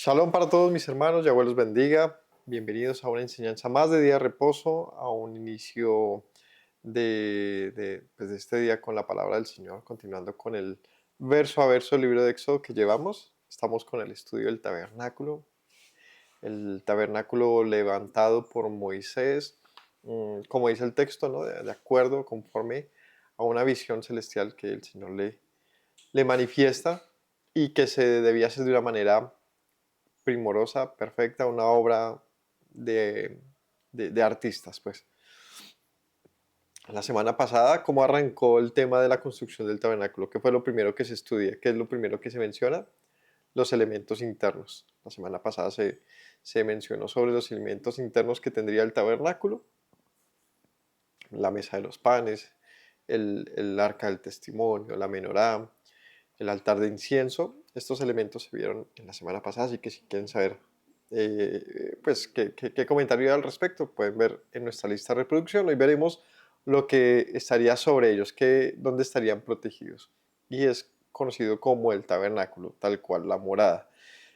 Shalom para todos mis hermanos, Yahweh los bendiga. Bienvenidos a una enseñanza más de día de reposo, a un inicio de este día con la palabra del Señor, continuando con el verso a verso del libro de Éxodo que llevamos. Estamos con el estudio del tabernáculo, el tabernáculo levantado por Moisés, como dice el texto, ¿no? De acuerdo, conforme a una visión celestial que el Señor le manifiesta y que se debía hacer de una manera primorosa, perfecta, una obra de, de artistas, pues. La semana pasada, ¿cómo arrancó el tema de la construcción del tabernáculo? ¿Qué fue lo primero que se estudia? ¿Qué es lo primero que se menciona? Los elementos internos. La semana pasada se mencionó sobre los elementos internos que tendría el tabernáculo, la mesa de los panes, el arca del testimonio, la menorá, el altar de incienso. Estos elementos se vieron en la semana pasada, así que si quieren saber pues qué comentario hay al respecto, pueden ver en nuestra lista de reproducción. Hoy veremos lo que estaría sobre ellos, dónde estarían protegidos. Y es conocido como el tabernáculo, tal cual, la morada.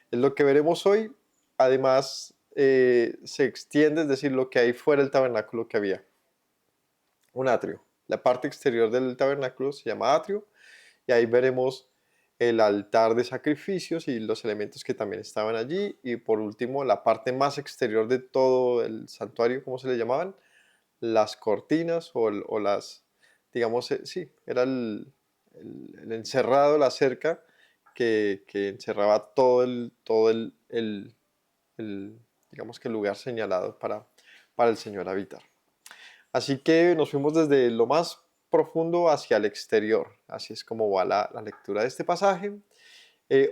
Es lo que veremos hoy. Además, se extiende, es decir, lo que hay fuera del tabernáculo que había. Un atrio. La parte exterior del tabernáculo se llama atrio y ahí veremos el altar de sacrificios y los elementos que también estaban allí. Y por último, la parte más exterior de todo el santuario, ¿cómo se le llamaban? Las cortinas o las, digamos, sí, era el encerrado, la cerca que encerraba todo el, digamos que el lugar señalado para el Señor habitar. Así que nos fuimos desde lo más profundo hacia el exterior. Así es como va la lectura de este pasaje.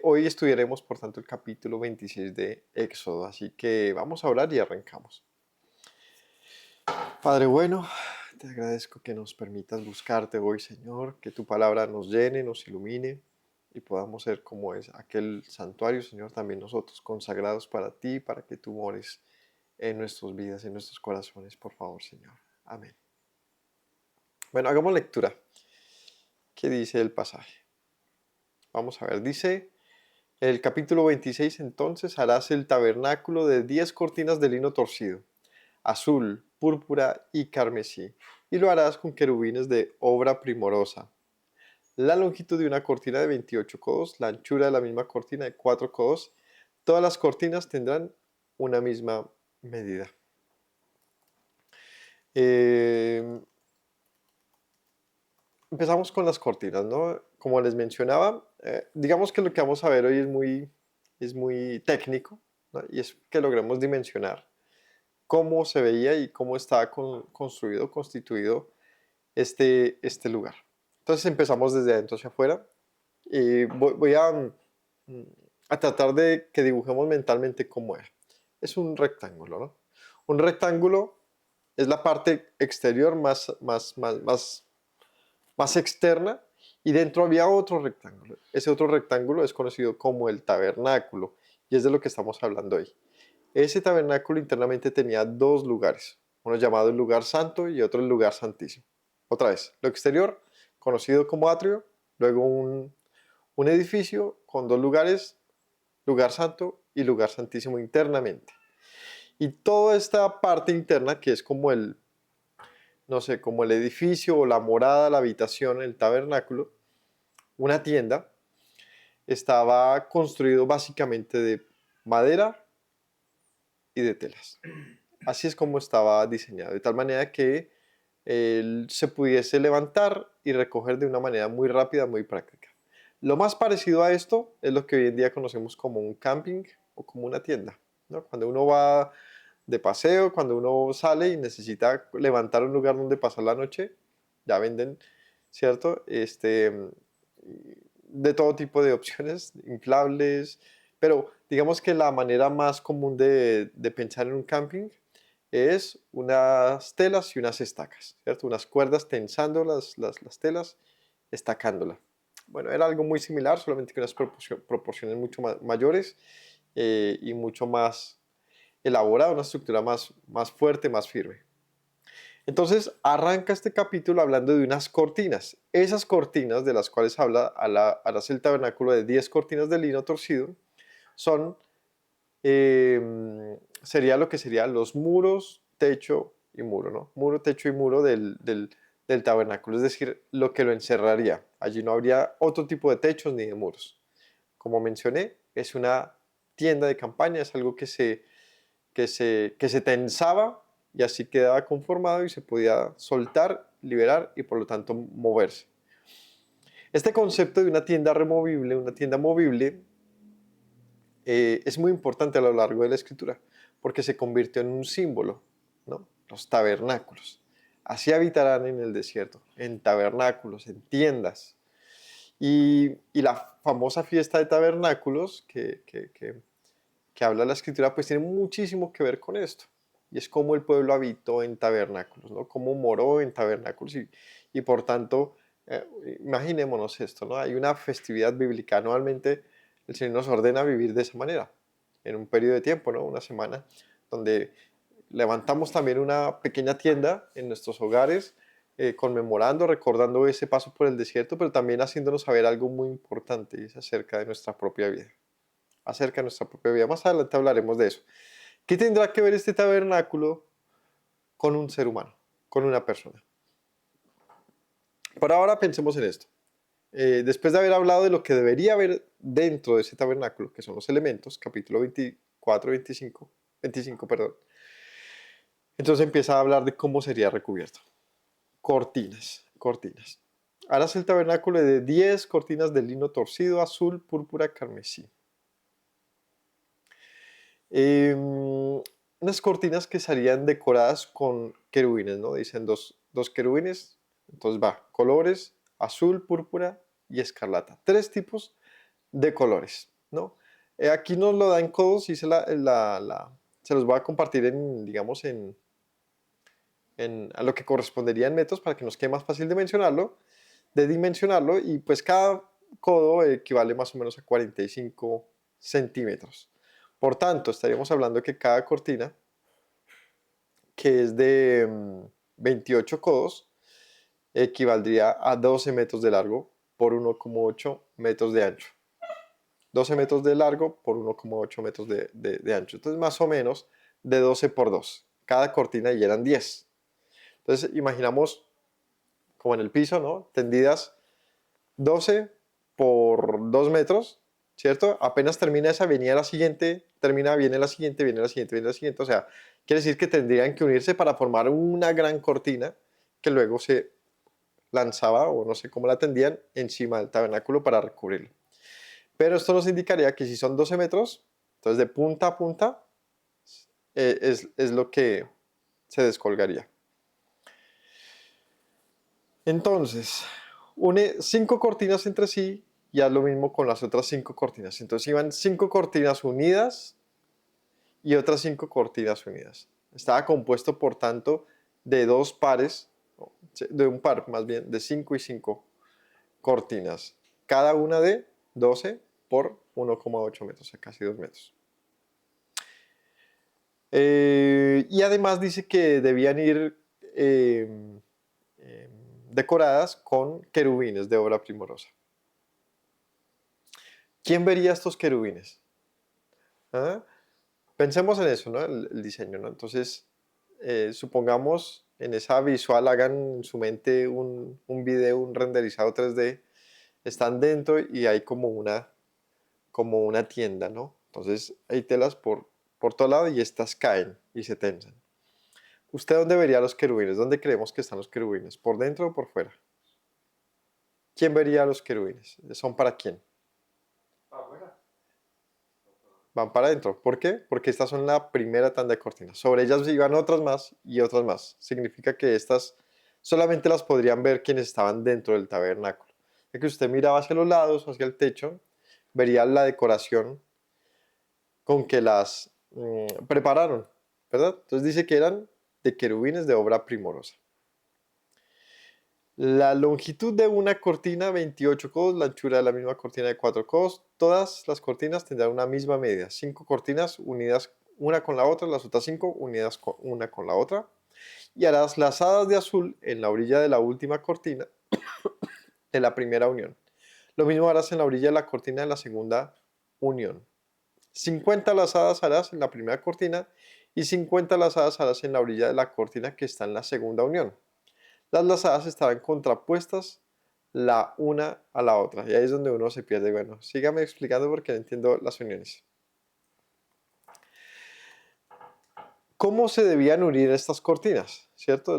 Hoy estudiaremos, por tanto, el capítulo 26 de Éxodo. Así que vamos a orar y arrancamos. Padre bueno, te agradezco que nos permitas buscarte hoy, Señor, que tu palabra nos llene, nos ilumine y podamos ser como es aquel santuario, Señor, también nosotros consagrados para ti, para que tú mores en nuestras vidas, en nuestros corazones, por favor, Señor. Amén. Bueno, hagamos lectura. ¿Qué dice el pasaje? Vamos a ver, dice el capítulo 26, entonces harás el tabernáculo de 10 cortinas de lino torcido, azul, púrpura y carmesí, y lo harás con querubines de obra primorosa. La longitud de una cortina de 28 codos, la anchura de la misma cortina de 4 codos, todas las cortinas tendrán una misma medida. Empezamos con las cortinas, ¿no? Como les mencionaba, digamos que lo que vamos a ver hoy es muy técnico, ¿no? Y es que logremos dimensionar cómo se veía y cómo estaba construido, constituido este lugar. Entonces empezamos desde adentro hacia afuera y voy a tratar de que dibujemos mentalmente cómo era. Es un rectángulo, ¿no? Un rectángulo es la parte exterior más externa y dentro había otro rectángulo. Ese otro rectángulo es conocido como el tabernáculo y es de lo que estamos hablando hoy. Ese tabernáculo internamente tenía dos lugares, uno llamado el lugar santo y otro el lugar santísimo. Otra vez, lo exterior, conocido como atrio, luego un edificio con dos lugares, lugar santo y lugar santísimo internamente. Y toda esta parte interna, que es como no sé, como el edificio o la morada, la habitación, el tabernáculo, una tienda, estaba construido básicamente de madera y de telas. Así es como estaba diseñado, de tal manera que él se pudiese levantar y recoger de una manera muy rápida, muy práctica. Lo más parecido a esto es lo que hoy en día conocemos como un camping o como una tienda, ¿no? Cuando uno va de paseo, cuando uno sale y necesita levantar un lugar donde pasar la noche, ya venden, ¿cierto? De todo tipo de opciones, inflables, pero digamos que la manera más común de pensar en un camping es unas telas y unas estacas, ¿cierto? Unas cuerdas tensando las telas, estacándola. Bueno, era algo muy similar, solamente que unas proporciones mucho mayores y mucho más elaborada, una estructura más fuerte, más firme. Entonces arranca este capítulo hablando de unas cortinas. Esas cortinas de las cuales habla harás el tabernáculo de 10 cortinas de lino torcido son sería lo que serían los muros, techo y muro, ¿no? Muro, techo y muro del tabernáculo, es decir, lo que lo encerraría. Allí no habría otro tipo de techos ni de muros. Como mencioné, es una tienda de campaña, es algo que se tensaba y así quedaba conformado y se podía soltar, liberar y por lo tanto moverse. Este concepto de una tienda removible, una tienda movible, es muy importante a lo largo de la escritura porque se convirtió en un símbolo, ¿no? Los tabernáculos. Así habitarán en el desierto, en tabernáculos, en tiendas. Y la famosa fiesta de tabernáculos que habla la escritura, pues tiene muchísimo que ver con esto. Y es cómo el pueblo habitó en tabernáculos, ¿no? Cómo moró en tabernáculos y por tanto, eh, imaginémonos esto, ¿no? Hay una festividad bíblica. Anualmente el Señor nos ordena vivir de esa manera, en un periodo de tiempo, ¿no? Una semana, donde levantamos también una pequeña tienda en nuestros hogares, conmemorando, recordando ese paso por el desierto, pero también haciéndonos saber algo muy importante, y es acerca de nuestra propia vida. Acerca de nuestra propia vida. Más adelante hablaremos de eso. ¿Qué tendrá que ver este tabernáculo con un ser humano, con una persona? Por ahora pensemos en esto. Después de haber hablado de lo que debería haber dentro de ese tabernáculo, que son los elementos, capítulo 24, 25, perdón. Entonces empieza a hablar de cómo sería recubierto. Cortinas, cortinas. Harás el tabernáculo de 10 cortinas de lino torcido, azul, púrpura, carmesí. Unas cortinas que serían decoradas con querubines, ¿no? Dicen dos querubines, entonces va, colores, azul, púrpura y escarlata. 3 tipos de colores, ¿no? Aquí nos lo da en codos y se los voy a compartir en, digamos, a lo que correspondería en metros para que nos quede más fácil de dimensionarlo y pues cada codo equivale más o menos a 45 centímetros. Por tanto, estaríamos hablando que cada cortina, que es de 28 codos, equivaldría a 12 metros de largo por 1,8 metros de ancho. 12 metros de largo por 1,8 metros de ancho. Entonces, más o menos de 12 por 2. Cada cortina y eran 10. Entonces, imaginamos como en el piso, ¿no? Tendidas 12 por 2 metros, ¿cierto? Apenas termina esa, venía la siguiente, termina, viene la siguiente, viene la siguiente, viene la siguiente. O sea, quiere decir que tendrían que unirse para formar una gran cortina que luego se lanzaba, o no sé cómo la tendían, encima del tabernáculo para recubrirlo. Pero esto nos indicaría que si son 12 metros, entonces de punta a punta es lo que se descolgaría. Entonces, une 5 cortinas entre sí y haz lo mismo con las otras 5 cortinas. Entonces iban 5 cortinas unidas y otras 5 cortinas unidas. Estaba compuesto, por tanto, de 2 pares, de un par más bien, de 5 y 5 cortinas. Cada una de 12 por 1,8 metros, o sea, casi 2 metros. Y además dice que debían ir decoradas con querubines de obra primorosa. ¿Quién vería estos querubines? ¿Ah? Pensemos en eso, ¿no? El diseño, ¿no? Entonces, supongamos en esa visual, hagan en su mente un video, un renderizado 3D, están dentro y hay como una tienda, ¿no? Entonces hay telas por todo lado y estas caen y se tensan. ¿Usted dónde vería los querubines? ¿Dónde creemos que están los querubines? ¿Por dentro o por fuera? ¿Quién vería los querubines? ¿Son para quién? Van para adentro. ¿Por qué? Porque estas son la primera tanda de cortinas. Sobre ellas iban otras más y otras más. Significa que estas solamente las podrían ver quienes estaban dentro del tabernáculo. Ya que usted miraba hacia los lados, hacia el techo, vería la decoración con que las prepararon, ¿verdad? Entonces dice que eran de querubines de obra primorosa. La longitud de una cortina, 28 codos, la anchura de la misma cortina de 4 codos. Todas las cortinas tendrán una misma medida. 5 cortinas unidas una con la otra, las otras 5 unidas una con la otra. Y harás lazadas de azul en la orilla de la última cortina de la primera unión. Lo mismo harás en la orilla de la cortina de la segunda unión. 50 lazadas harás en la primera cortina y 50 lazadas harás en la orilla de la cortina que está en la segunda unión. Las lazadas estarán contrapuestas la una a la otra. Y ahí es donde uno se pierde. Bueno, sígame explicando porque no entiendo las uniones. ¿Cómo se debían unir estas cortinas? ¿Cierto?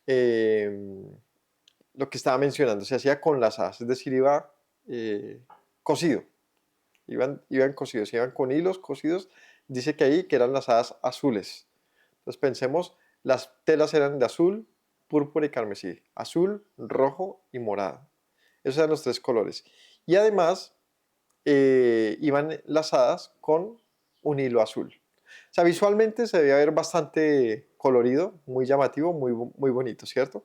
Eh, lo que estaba mencionando. Se hacía con lazadas, es decir, iba cosido. Iban cosidos, iban con hilos cosidos. Dice que ahí que eran lazadas azules. Entonces pensemos, las telas eran de azul, púrpura y carmesí. Azul, rojo y morado. Esos eran los tres colores. Y además iban lazadas con un hilo azul. O sea, visualmente se debía ver bastante colorido, muy llamativo, muy bonito, ¿cierto?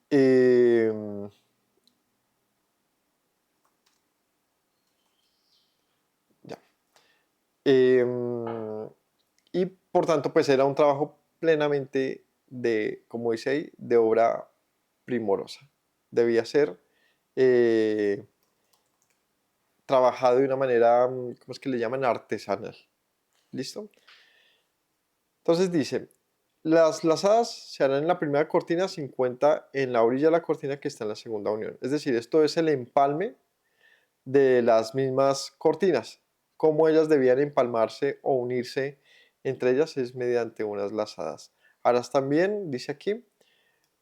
Eh, ya. Eh, y por tanto, pues era un trabajo plenamente de, como dice ahí, de obra primorosa. Debía ser eh, trabajado de una manera, ¿cómo es que le llaman? Artesanal. ¿Listo? Entonces dice, las lazadas se harán en la primera cortina, 50 en la orilla de la cortina que está en la segunda unión. Es decir, esto es el empalme de las mismas cortinas. Cómo ellas debían empalmarse o unirse entre ellas es mediante unas lazadas. Harás también, dice aquí,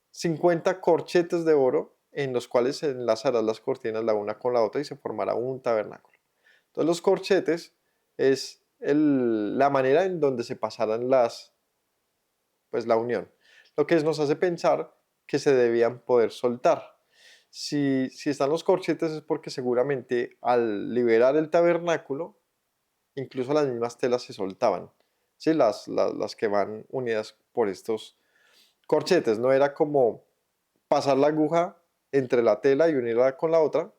50 corchetes de oro en los cuales se enlazarán las cortinas la una con la otra y se formará un tabernáculo. Entonces los corchetes es la manera en donde se pasarán pues la unión. Lo que nos hace pensar que se debían poder soltar. Si están los corchetes es porque seguramente al liberar el tabernáculo, incluso las mismas telas se soltaban. ¿Sí? Las que van unidas por estos corchetes. No era como pasar la aguja entre la tela y unirla con la otra,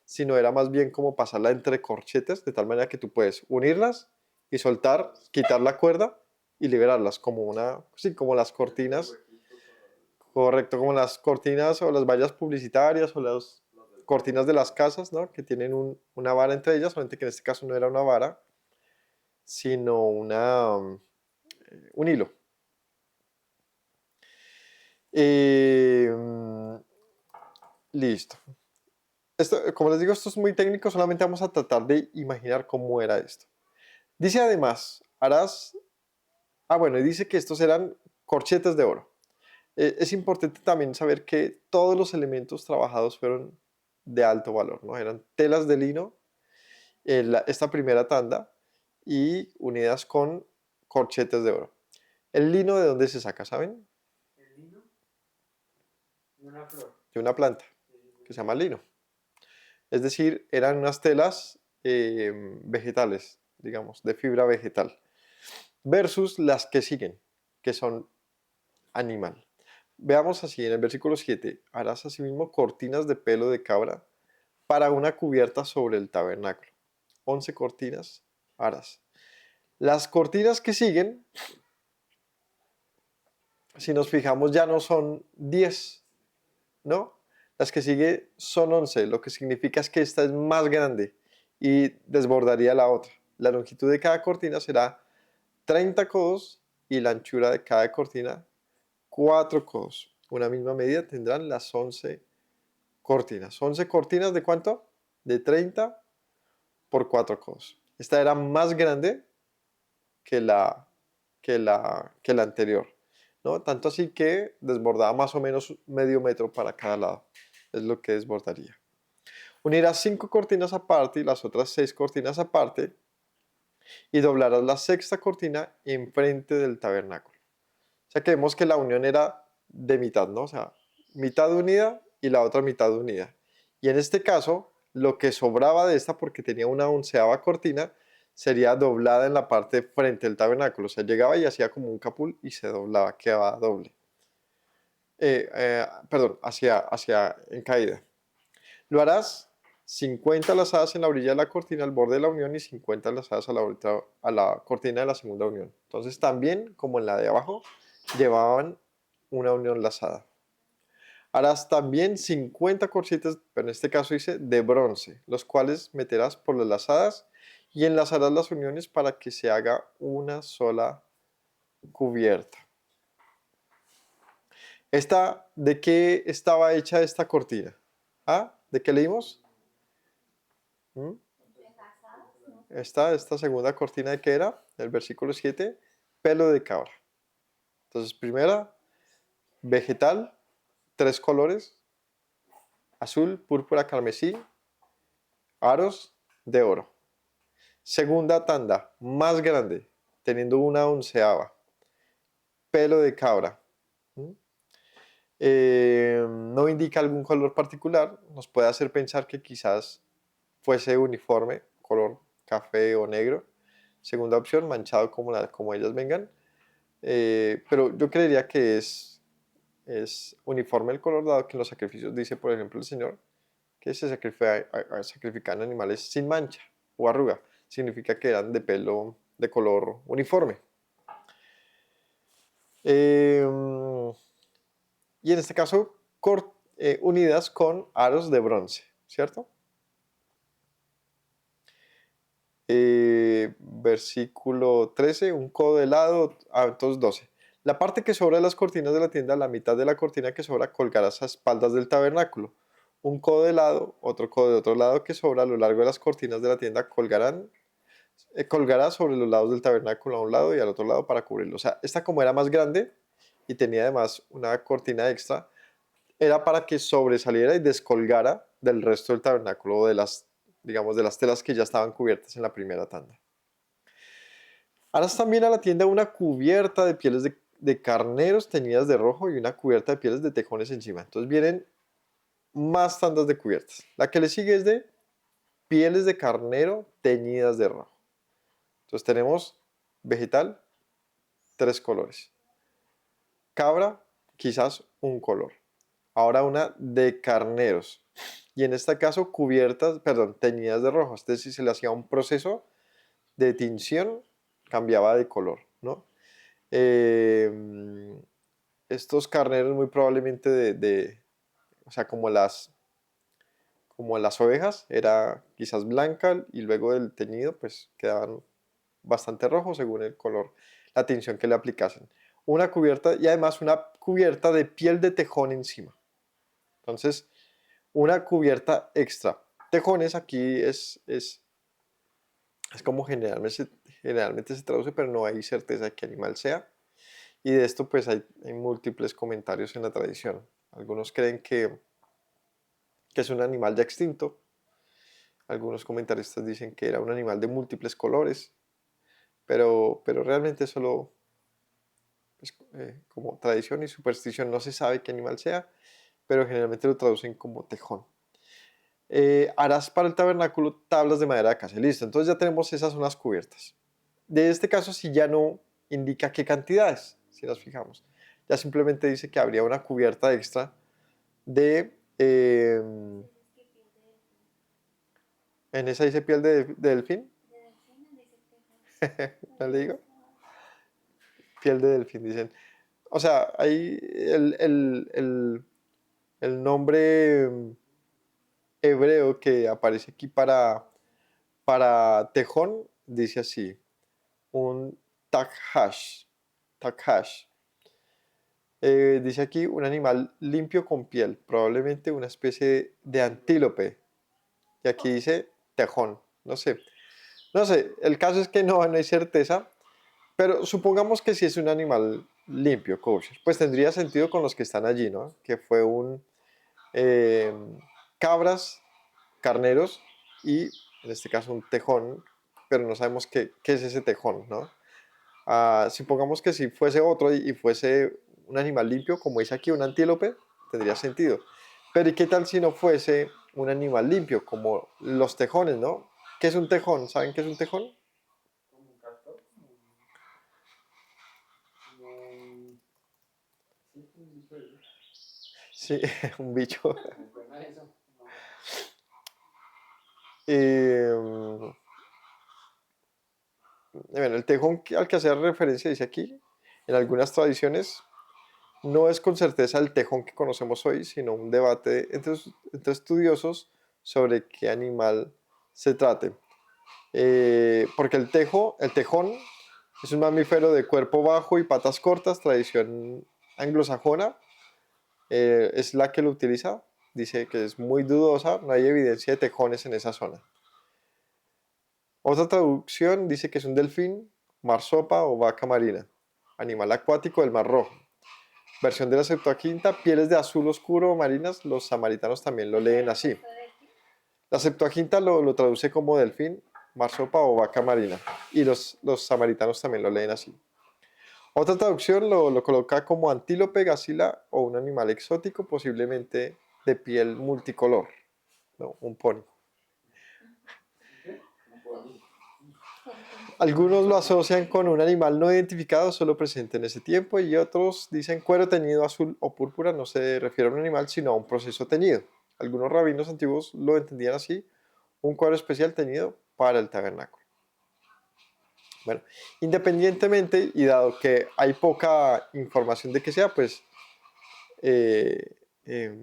sino era más bien como pasarla entre corchetes, de tal manera que tú puedes unirlas y soltar, quitar la cuerda y liberarlas, como sí, como las cortinas, correcto, como las cortinas o las vallas publicitarias o las cortinas de las casas, ¿no? Que tienen una vara entre ellas, solamente que en este caso no era una vara, sino un hilo. Eh, listo. Esto, como les digo, esto es muy técnico, solamente vamos a tratar de imaginar cómo era esto. Dice además, bueno, y dice que estos eran corchetes de oro. Es importante también saber que todos los elementos trabajados fueron de alto valor, ¿no? Eran telas de lino, esta primera tanda, y unidas con corchetes de oro. ¿El lino de dónde se saca, saben? El lino de una flor. De una planta, que se llama lino. Es decir, eran unas telas vegetales, digamos, de fibra vegetal, versus las que siguen, que son animal. Veamos así, en el versículo 7, harás asimismo cortinas de pelo de cabra para una cubierta sobre el tabernáculo. 11 cortinas harás. Las cortinas que siguen, si nos fijamos, ya no son 10, ¿no? Las que siguen son 11, lo que significa es que esta es más grande y desbordaría la otra. La longitud de cada cortina será 30 codos y la anchura de cada cortina 4 codos. Una misma medida tendrán las 11 cortinas. 11 cortinas de cuánto? De 30 por 4 codos. Esta era más grande que la anterior, ¿no? Tanto así que desbordaba más o menos medio metro para cada lado. Es lo que desbordaría. Unirás 5 cortinas aparte y las otras 6 cortinas aparte y doblarás la sexta cortina enfrente del tabernáculo. O sea que vemos que la unión era de mitad, ¿no? O sea, mitad unida y la otra mitad unida. Y en este caso, lo que sobraba de esta, porque tenía una onceava cortina, sería doblada en la parte frente del tabernáculo. O sea, llegaba y hacía como un capul y se doblaba, quedaba doble. Perdón, hacia en caída. Lo harás 50 lazadas en la orilla de la cortina al borde de la unión y 50 lazadas a la cortina de la segunda unión. Entonces también, como en la de abajo, llevaban una unión lazada. Harás también 50 corchetes, pero en este caso dice de bronce, los cuales meterás por las lazadas y enlazarás las uniones para que se haga una sola cubierta. ¿De qué estaba hecha esta cortina? ¿Ah? ¿De qué leímos? ¿Mm? Esta segunda cortina, ¿de qué era? El versículo 7, pelo de cabra. Entonces, primera, vegetal, 3 colores, azul, púrpura, carmesí, aros de oro. Segunda tanda, más grande, teniendo una onceava, pelo de cabra. ¿Mm? No indica algún color particular, nos puede hacer pensar que quizás fuese uniforme, color café o negro. Segunda opción, manchado como ellas vengan. Pero yo creería que es uniforme el color, dado que en los sacrificios dice, por ejemplo, el Señor que se sacrifican animales sin mancha o arruga. Significa que eran de pelo de color uniforme. Eh, y en este caso, unidas con aros de bronce, ¿cierto? Versículo 13, un codo de lado, entonces 12. La parte que sobra de las cortinas de la tienda, la mitad de la cortina que sobra, colgarás a espaldas del tabernáculo. Un codo de lado, otro codo de otro lado que sobra a lo largo de las cortinas de la tienda colgará sobre los lados del tabernáculo a un lado y al otro lado para cubrirlo. O sea, esta como era más grande y tenía además una cortina extra, era para que sobresaliera y descolgara del resto del tabernáculo o de digamos, de las telas que ya estaban cubiertas en la primera tanda. Harás también a la tienda una cubierta de pieles de carneros teñidas de rojo y una cubierta de pieles de tejones encima. Entonces vienen más tandas de cubiertas. La que le sigue es de pieles de carnero teñidas de rojo. Entonces tenemos vegetal, 3 colores. Cabra, quizás un color. Ahora una de carneros. Y en este caso teñidas de rojo. Es decir, se le hacía un proceso de tinción, cambiaba de color, ¿no? Estos carneros muy probablemente o sea, como las ovejas, era quizás blanca y luego del teñido pues quedaban bastante rojos según el color, la tinción que le aplicasen. Una cubierta y además una cubierta de piel de tejón encima. Entonces, una cubierta extra. Tejones aquí es como generalmente se traduce, pero no hay certeza de qué animal sea. Y de esto pues hay múltiples comentarios en la tradición. Algunos creen que es un animal ya extinto. Algunos comentaristas dicen que era un animal de múltiples colores. Pero realmente solo como tradición y superstición no se sabe qué animal sea, pero generalmente lo traducen como tejón. Harás para el tabernáculo tablas de madera de casa. Listo, entonces ya tenemos esas zonas cubiertas. De este caso sí ya no indica qué cantidades, si nos fijamos. Ya simplemente dice que habría una cubierta extra de... en esa dice piel de delfín. ¿No le digo? Piel de delfín, dicen. O sea, ahí el nombre hebreo que aparece aquí para tejón dice así, un takhash. Takhash. Dice aquí un animal limpio con piel, probablemente una especie de antílope. Y aquí dice tejón, no sé. No sé, el caso es que no hay certeza, pero supongamos que si es un animal limpio, kosher, pues tendría sentido con los que están allí, ¿no? Que fue eh, cabras, carneros y en este caso un tejón, pero no sabemos qué es ese tejón, ¿no? Supongamos que si fuese otro y fuese un animal limpio, como dice aquí, un antílope, tendría sentido. Pero ¿y qué tal si no fuese un animal limpio, como los tejones, ¿no? ¿Qué es un tejón? ¿Saben qué es un tejón? Como un castor, sí, un bicho de esos. Sí, un bicho. Me suena eso. No. Eh, bueno, el tejón al que hace referencia dice aquí, en algunas tradiciones, no es con certeza el tejón que conocemos hoy, sino un debate entre estudiosos sobre qué animal se trate. Porque el tejón, es un mamífero de cuerpo bajo y patas cortas, tradición anglosajona, es la que lo utiliza. Dice que es muy dudosa, no hay evidencia de tejones en esa zona. Otra traducción dice que es un delfín, marsopa o vaca marina, animal acuático del Mar Rojo. Versión de la Septuaginta, pieles de azul oscuro o marinas, los samaritanos también lo leen así. La Septuaginta lo traduce como delfín, marsopa o vaca marina, y los samaritanos también lo leen así. Otra traducción lo coloca como antílope, gacila o un animal exótico, posiblemente de piel multicolor, ¿no? Un pony. Algunos lo asocian con un animal no identificado solo presente en ese tiempo y otros dicen cuero teñido azul o púrpura, no se refiere a un animal sino a un proceso teñido. Algunos rabinos antiguos lo entendían así, un cuero especial teñido para el tabernáculo. Bueno, independientemente y dado que hay poca información de que sea, pues eh, eh,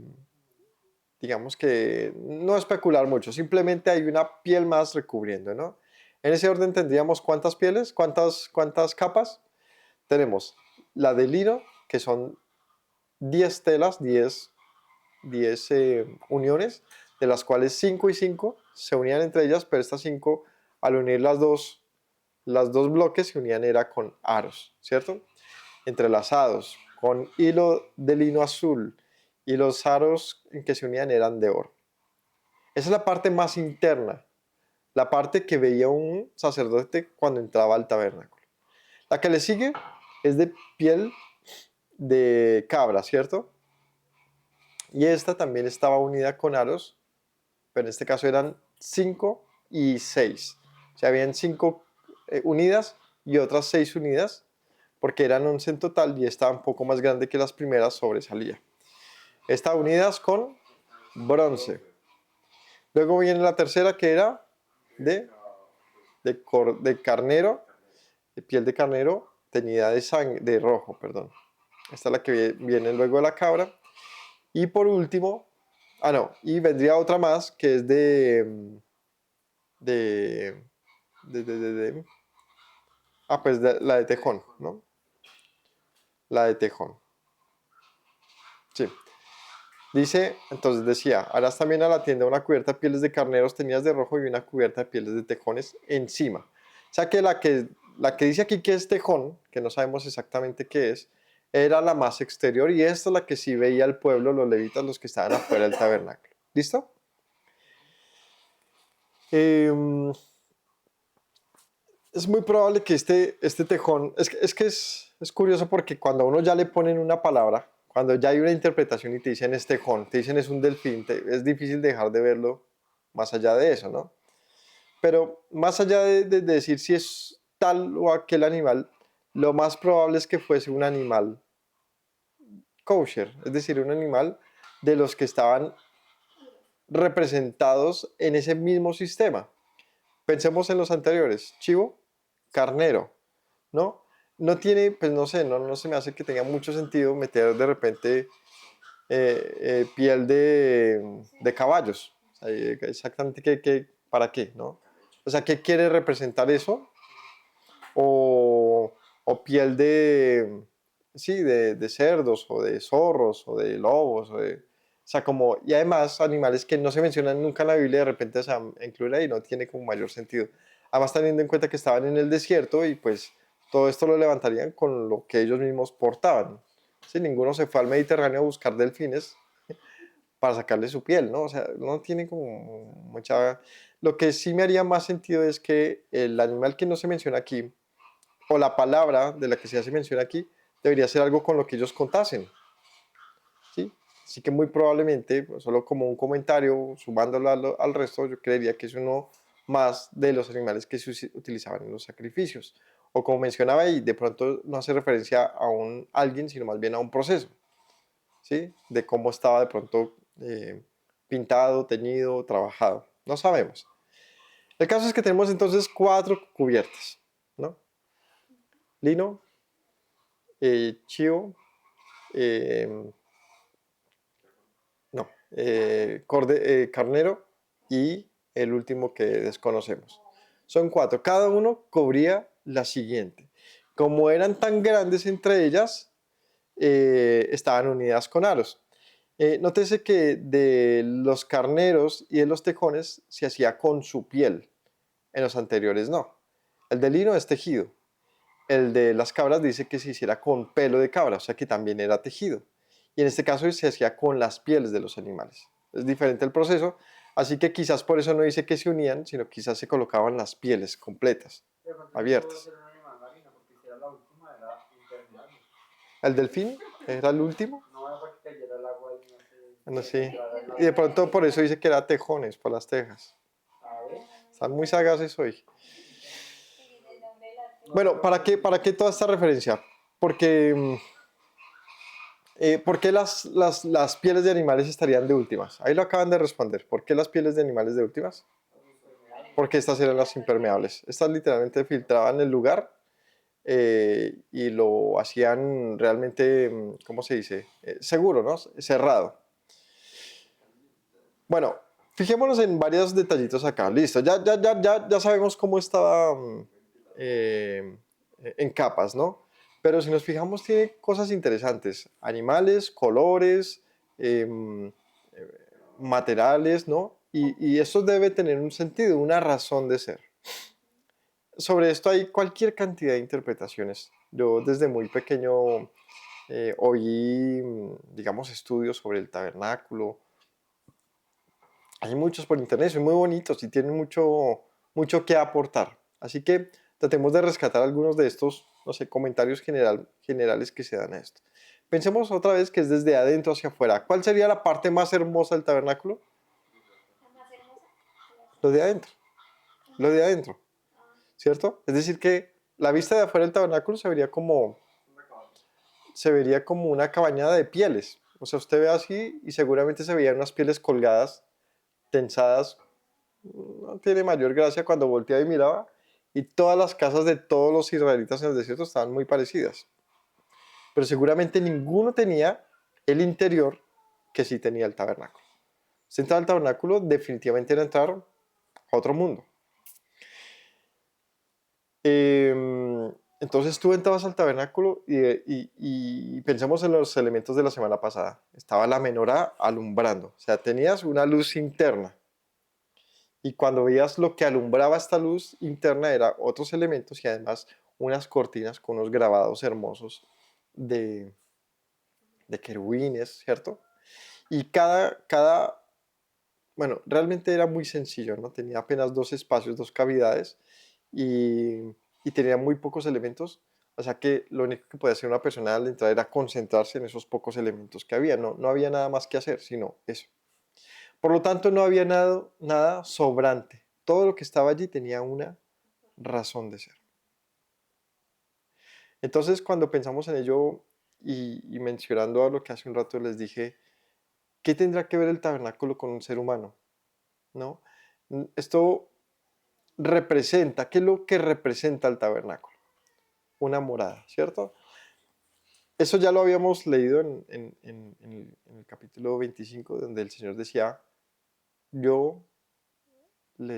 digamos que no especular mucho, simplemente hay una piel más recubriendo, ¿no? En ese orden tendríamos cuántas pieles, cuántas capas. Tenemos la de lino, que son 10 telas, 10 uniones, de las cuales 5 y 5 se unían entre ellas, pero estas 5, al unir las dos bloques, se unían era con aros, ¿cierto? Entrelazados, con hilo de lino azul, y los aros en que se unían eran de oro. Esa es la parte más interna, la parte que veía un sacerdote cuando entraba al tabernáculo. La que le sigue es de piel de cabra, ¿cierto? Y esta también estaba unida con aros, pero en este caso eran 5 y 6. O sea, habían 5 unidas y otras 6 unidas, porque eran 11 en total y esta un poco más grande que las primeras sobresalía. Estaban unidas con bronce. Luego viene la tercera que era de carnero, de piel de carnero teñida de rojo, perdón. Esta es la que viene luego de la cabra. Y por último, y vendría otra más que es de, la de tejón, ¿no? La de tejón. Sí. Dice, entonces decía, harás también a la tienda una cubierta de pieles de carneros teñidas de rojo y una cubierta de pieles de tejones encima. O sea que la que dice aquí que es tejón, que no sabemos exactamente qué es, era la más exterior y esta es la que sí veía el pueblo, los levitas, los que estaban afuera del tabernáculo. ¿Listo? Es muy probable que este tejón, es curioso porque cuando a uno ya le ponen una palabra, cuando ya hay una interpretación y te dicen es tejón, te dicen es un delfín, es difícil dejar de verlo más allá de eso, ¿no? Pero más allá de decir si es tal o aquel animal, lo más probable es que fuese un animal kosher, es decir, un animal de los que estaban representados en ese mismo sistema. Pensemos en los anteriores, chivo, carnero, ¿no? No tiene, pues no sé, no se me hace que tenga mucho sentido meter de repente piel de caballos. O sea, exactamente para qué, ¿no? O sea, ¿qué quiere representar eso? O piel sí, de cerdos, o de zorros, o de lobos, o sea, como, y además animales que no se mencionan nunca en la Biblia, de repente se incluyen ahí, no tiene como mayor sentido. Además, teniendo en cuenta que estaban en el desierto y pues todo esto lo levantarían con lo que ellos mismos portaban. ¿Sí? Ninguno se fue al Mediterráneo a buscar delfines para sacarle su piel, ¿no? O sea, no tiene como mucha... Lo que sí me haría más sentido es que el animal que no se menciona aquí, o la palabra de la que se hace mención aquí, debería ser algo con lo que ellos contasen, ¿sí? Así que muy probablemente, pues, solo como un comentario, sumándolo al resto, yo creería que es uno más de los animales que se utilizaban en los sacrificios. O como mencionaba ahí, de pronto no hace referencia a alguien, sino más bien a un proceso, ¿sí? De cómo estaba de pronto pintado, teñido, trabajado. No sabemos. El caso es que tenemos entonces 4 cubiertas, ¿no? Lino, chivo, em, no, carnero y el último que desconocemos. Son 4. Cada uno cubría la siguiente. Como eran tan grandes entre ellas, estaban unidas con aros. Nótese que de los carneros y de los tejones se hacía con su piel. En los anteriores no. El de lino es tejido. El de las cabras dice que se hiciera con pelo de cabra, o sea que también era tejido. Y en este caso se hacía con las pieles de los animales. Es diferente el proceso, así que quizás por eso no dice que se unían, sino quizás se colocaban las pieles completas, De pronto no pudo abiertas. ser un animal marino, porque si era la última, era impermeable. El delfín era el último, No era para que cayera el agua y no se no sé. entrara en la... Y de pronto por eso dice que era tejones, por las tejas. A ver. Están muy sagaces hoy. No, Bueno, pero para qué toda esta referencia? Porque, ¿por qué las pieles de animales estarían de últimas? Ahí lo acaban de responder. ¿Por qué las pieles de animales de últimas? Porque estas eran las impermeables. Estas literalmente filtraban el lugar y lo hacían realmente, ¿cómo se dice? Seguro, ¿no? Cerrado. Bueno, fijémonos en varios detallitos acá. Listo, ya sabemos cómo estaba en capas, ¿no? Pero si nos fijamos, tiene cosas interesantes. Animales, colores, em, materiales, ¿no? Y eso debe tener un sentido, una razón de ser. Sobre esto hay cualquier cantidad de interpretaciones. Yo desde muy pequeño oí, digamos, estudios sobre el tabernáculo. Hay muchos por internet, son muy bonitos y tienen mucho que aportar. Así que tratemos de rescatar algunos de estos, no sé, comentarios generales que se dan a esto. Pensemos otra vez que es desde adentro hacia afuera. ¿Cuál sería la parte más hermosa del tabernáculo? Lo de adentro. Lo de adentro. ¿Cierto? Es decir, que la vista de afuera del tabernáculo se vería como una cabañada de pieles. O sea, usted ve así y seguramente se veían unas pieles colgadas, tensadas. No tiene mayor gracia cuando volteaba y miraba. Y todas las casas de todos los israelitas en el desierto estaban muy parecidas. Pero seguramente ninguno tenía el interior que sí tenía el tabernáculo. Si entraba al tabernáculo, definitivamente era entrar a otro mundo. Entonces tú entrabas al tabernáculo y pensemos en los elementos de la semana pasada. Estaba la menorá alumbrando, o sea, tenías una luz interna. Y cuando veías lo que alumbraba esta luz interna era otros elementos y además unas cortinas con unos grabados hermosos de, de querubines, ¿cierto? Y bueno, realmente era muy sencillo, ¿no? Tenía apenas 2 espacios, 2 cavidades y tenía muy pocos elementos, o sea que lo único que podía hacer una persona al entrar era concentrarse en esos pocos elementos que había, no había nada más que hacer, sino eso. Por lo tanto, no había nada sobrante. Todo lo que estaba allí tenía una razón de ser. Entonces, cuando pensamos en ello y mencionando a lo que hace un rato les dije, ¿qué tendrá que ver el tabernáculo con un ser humano? ¿No? Esto representa, ¿qué es lo que representa el tabernáculo? Una morada, ¿cierto? Eso ya lo habíamos leído en el capítulo 25, donde el Señor decía, donde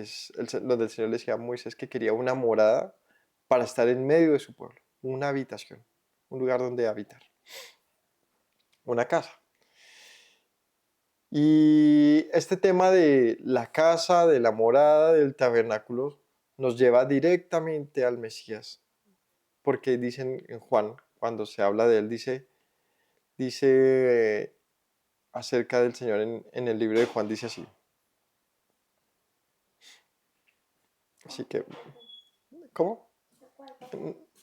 el Señor le decía a Moisés que quería una morada para estar en medio de su pueblo, una habitación, un lugar donde habitar, una casa. Y este tema de la casa, de la morada, del tabernáculo, nos lleva directamente al Mesías, porque dicen en Juan, cuando se habla de él, dice acerca del Señor en el libro de Juan, dice así. Así que, ¿cómo?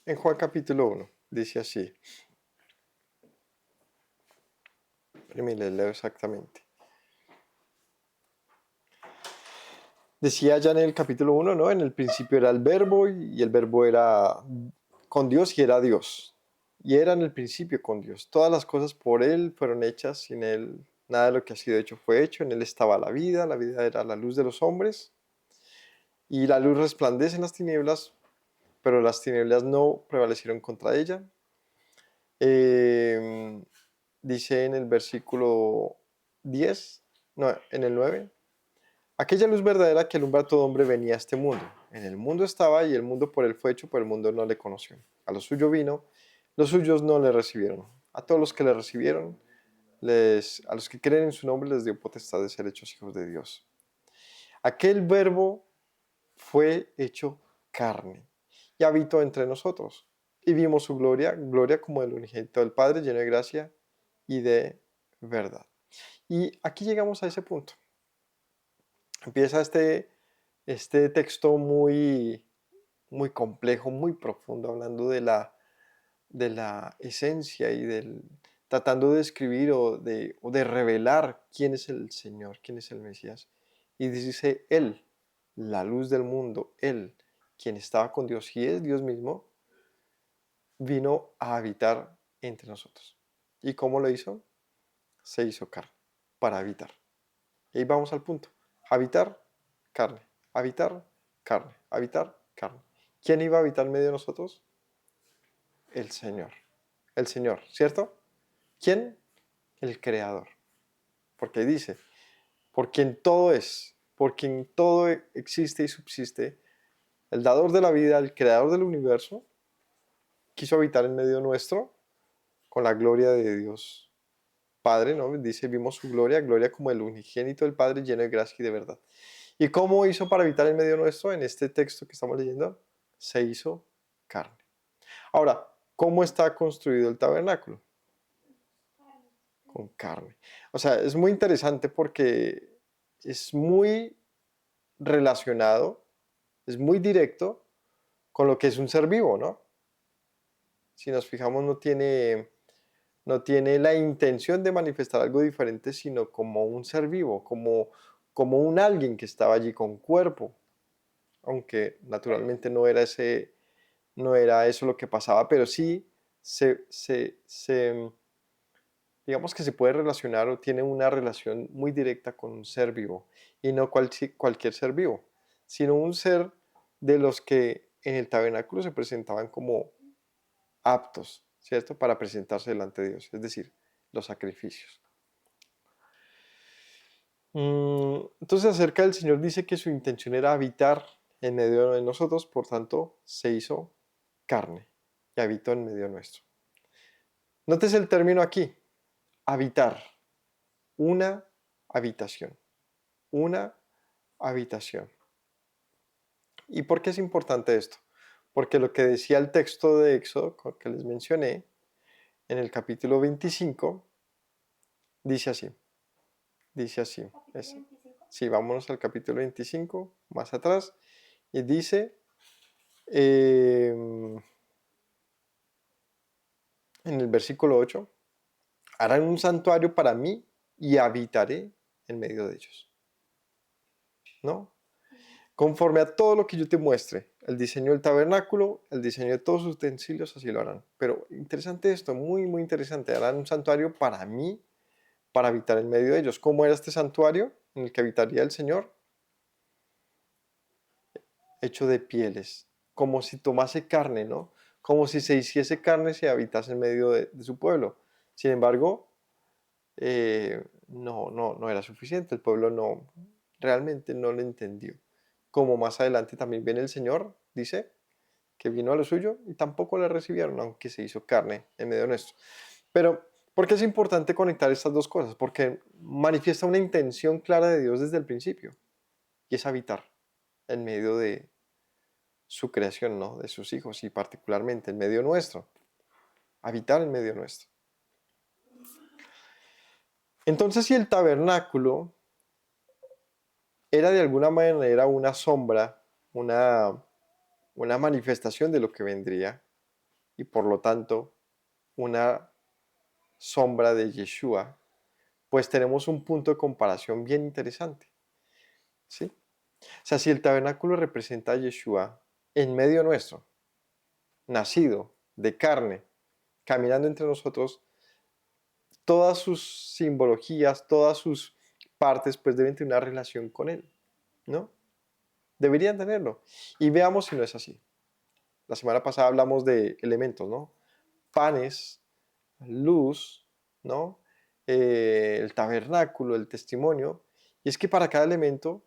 En Juan capítulo 1, dice así. Mire, leo exactamente. Decía ya en el capítulo 1, ¿no? En el principio era el verbo y el verbo era con Dios y era Dios. Y era en el principio con Dios. Todas las cosas por Él fueron hechas, sin Él nada de lo que ha sido hecho fue hecho. En Él estaba la vida era la luz de los hombres. Y la luz resplandece en las tinieblas, pero las tinieblas no prevalecieron contra ella. dice en el versículo 10, no, en el 9, aquella luz verdadera que alumbra a todo hombre venía a este mundo. En el mundo estaba y el mundo por él fue hecho, pero el mundo no le conoció. A lo suyo vino, los suyos no le recibieron. A todos los que le recibieron, a los que creen en su nombre les dio potestad de ser hechos hijos de Dios. Aquel verbo fue hecho carne y habitó entre nosotros. Y vimos su gloria, gloria como del unigénito del Padre, lleno de gracia y de verdad. Y aquí llegamos a ese punto. Empieza este texto muy, muy complejo, muy profundo, hablando de la esencia y tratando de describir o de revelar quién es el Señor, quién es el Mesías. Y dice Él, la luz del mundo, Él, quien estaba con Dios y es Dios mismo, vino a habitar entre nosotros. ¿Y cómo lo hizo? Se hizo carne para habitar. Y ahí vamos al punto. Habitar, carne. Habitar, carne. Habitar, carne. ¿Quién iba a habitar en medio de nosotros? El Señor. El Señor, ¿cierto? ¿Quién? El Creador. Porque dice, por quien todo es, por quien todo existe y subsiste, el dador de la vida, el creador del universo, quiso habitar en medio nuestro con la gloria de Dios Padre, ¿no? Dice, vimos su gloria, gloria como el unigénito del Padre, lleno de gracia y de verdad. ¿Y cómo hizo para habitar en medio nuestro? En este texto que estamos leyendo, se hizo carne. Ahora, ¿cómo está construido el tabernáculo? Con carne. O sea, es muy interesante porque es muy relacionado, es muy directo con lo que es un ser vivo, ¿no? Si nos fijamos, no tiene la intención de manifestar algo diferente, sino como un ser vivo, como un alguien que estaba allí con cuerpo, aunque naturalmente no era eso lo que pasaba, pero sí digamos que se puede relacionar o tiene una relación muy directa con un ser vivo, y no cualquier ser vivo, sino un ser de los que en el tabernáculo se presentaban como aptos, ¿cierto? Para presentarse delante de Dios, es decir, los sacrificios. Entonces acerca del Señor dice que su intención era habitar en medio de nosotros, por tanto se hizo carne y habitó en medio nuestro. Nótese el término aquí, habitar, una habitación, una habitación. ¿Y por qué es importante esto? Porque lo que decía el texto de Éxodo, que les mencioné, en el capítulo 25, dice así, sí, vámonos al capítulo 25, más atrás, y dice, en el versículo 8, harán un santuario para mí y habitaré en medio de ellos, ¿no? Conforme a todo lo que yo te muestre, el diseño del tabernáculo, el diseño de todos sus utensilios, así lo harán. Pero interesante esto, muy, muy interesante. Harán un santuario para mí, para habitar en medio de ellos. ¿Cómo era este santuario en el que habitaría el Señor? Hecho de pieles, como si tomase carne, ¿no? Como si se hiciese carne y se habitase en medio de su pueblo. Sin embargo, no era suficiente. El pueblo realmente no lo entendió. Como más adelante también viene el Señor, dice, que vino a lo suyo y tampoco le recibieron, aunque se hizo carne en medio nuestro. Pero, ¿por qué es importante conectar estas dos cosas? Porque manifiesta una intención clara de Dios desde el principio, y es habitar en medio de su creación, ¿no? De sus hijos, y particularmente en medio nuestro. Habitar en medio nuestro. Entonces, si el tabernáculo era de alguna manera una sombra, una manifestación de lo que vendría, y por lo tanto una sombra de Yeshua, pues tenemos un punto de comparación bien interesante, ¿sí? O sea, si el tabernáculo representa a Yeshua en medio nuestro, nacido de carne, caminando entre nosotros, todas sus simbologías, todas sus partes, pues deben tener una relación con él, ¿no? Deberían tenerlo. Y veamos si no es así. La semana pasada hablamos de elementos, ¿no? Panes, luz, ¿no? El tabernáculo, el testimonio. Y es que para cada elemento,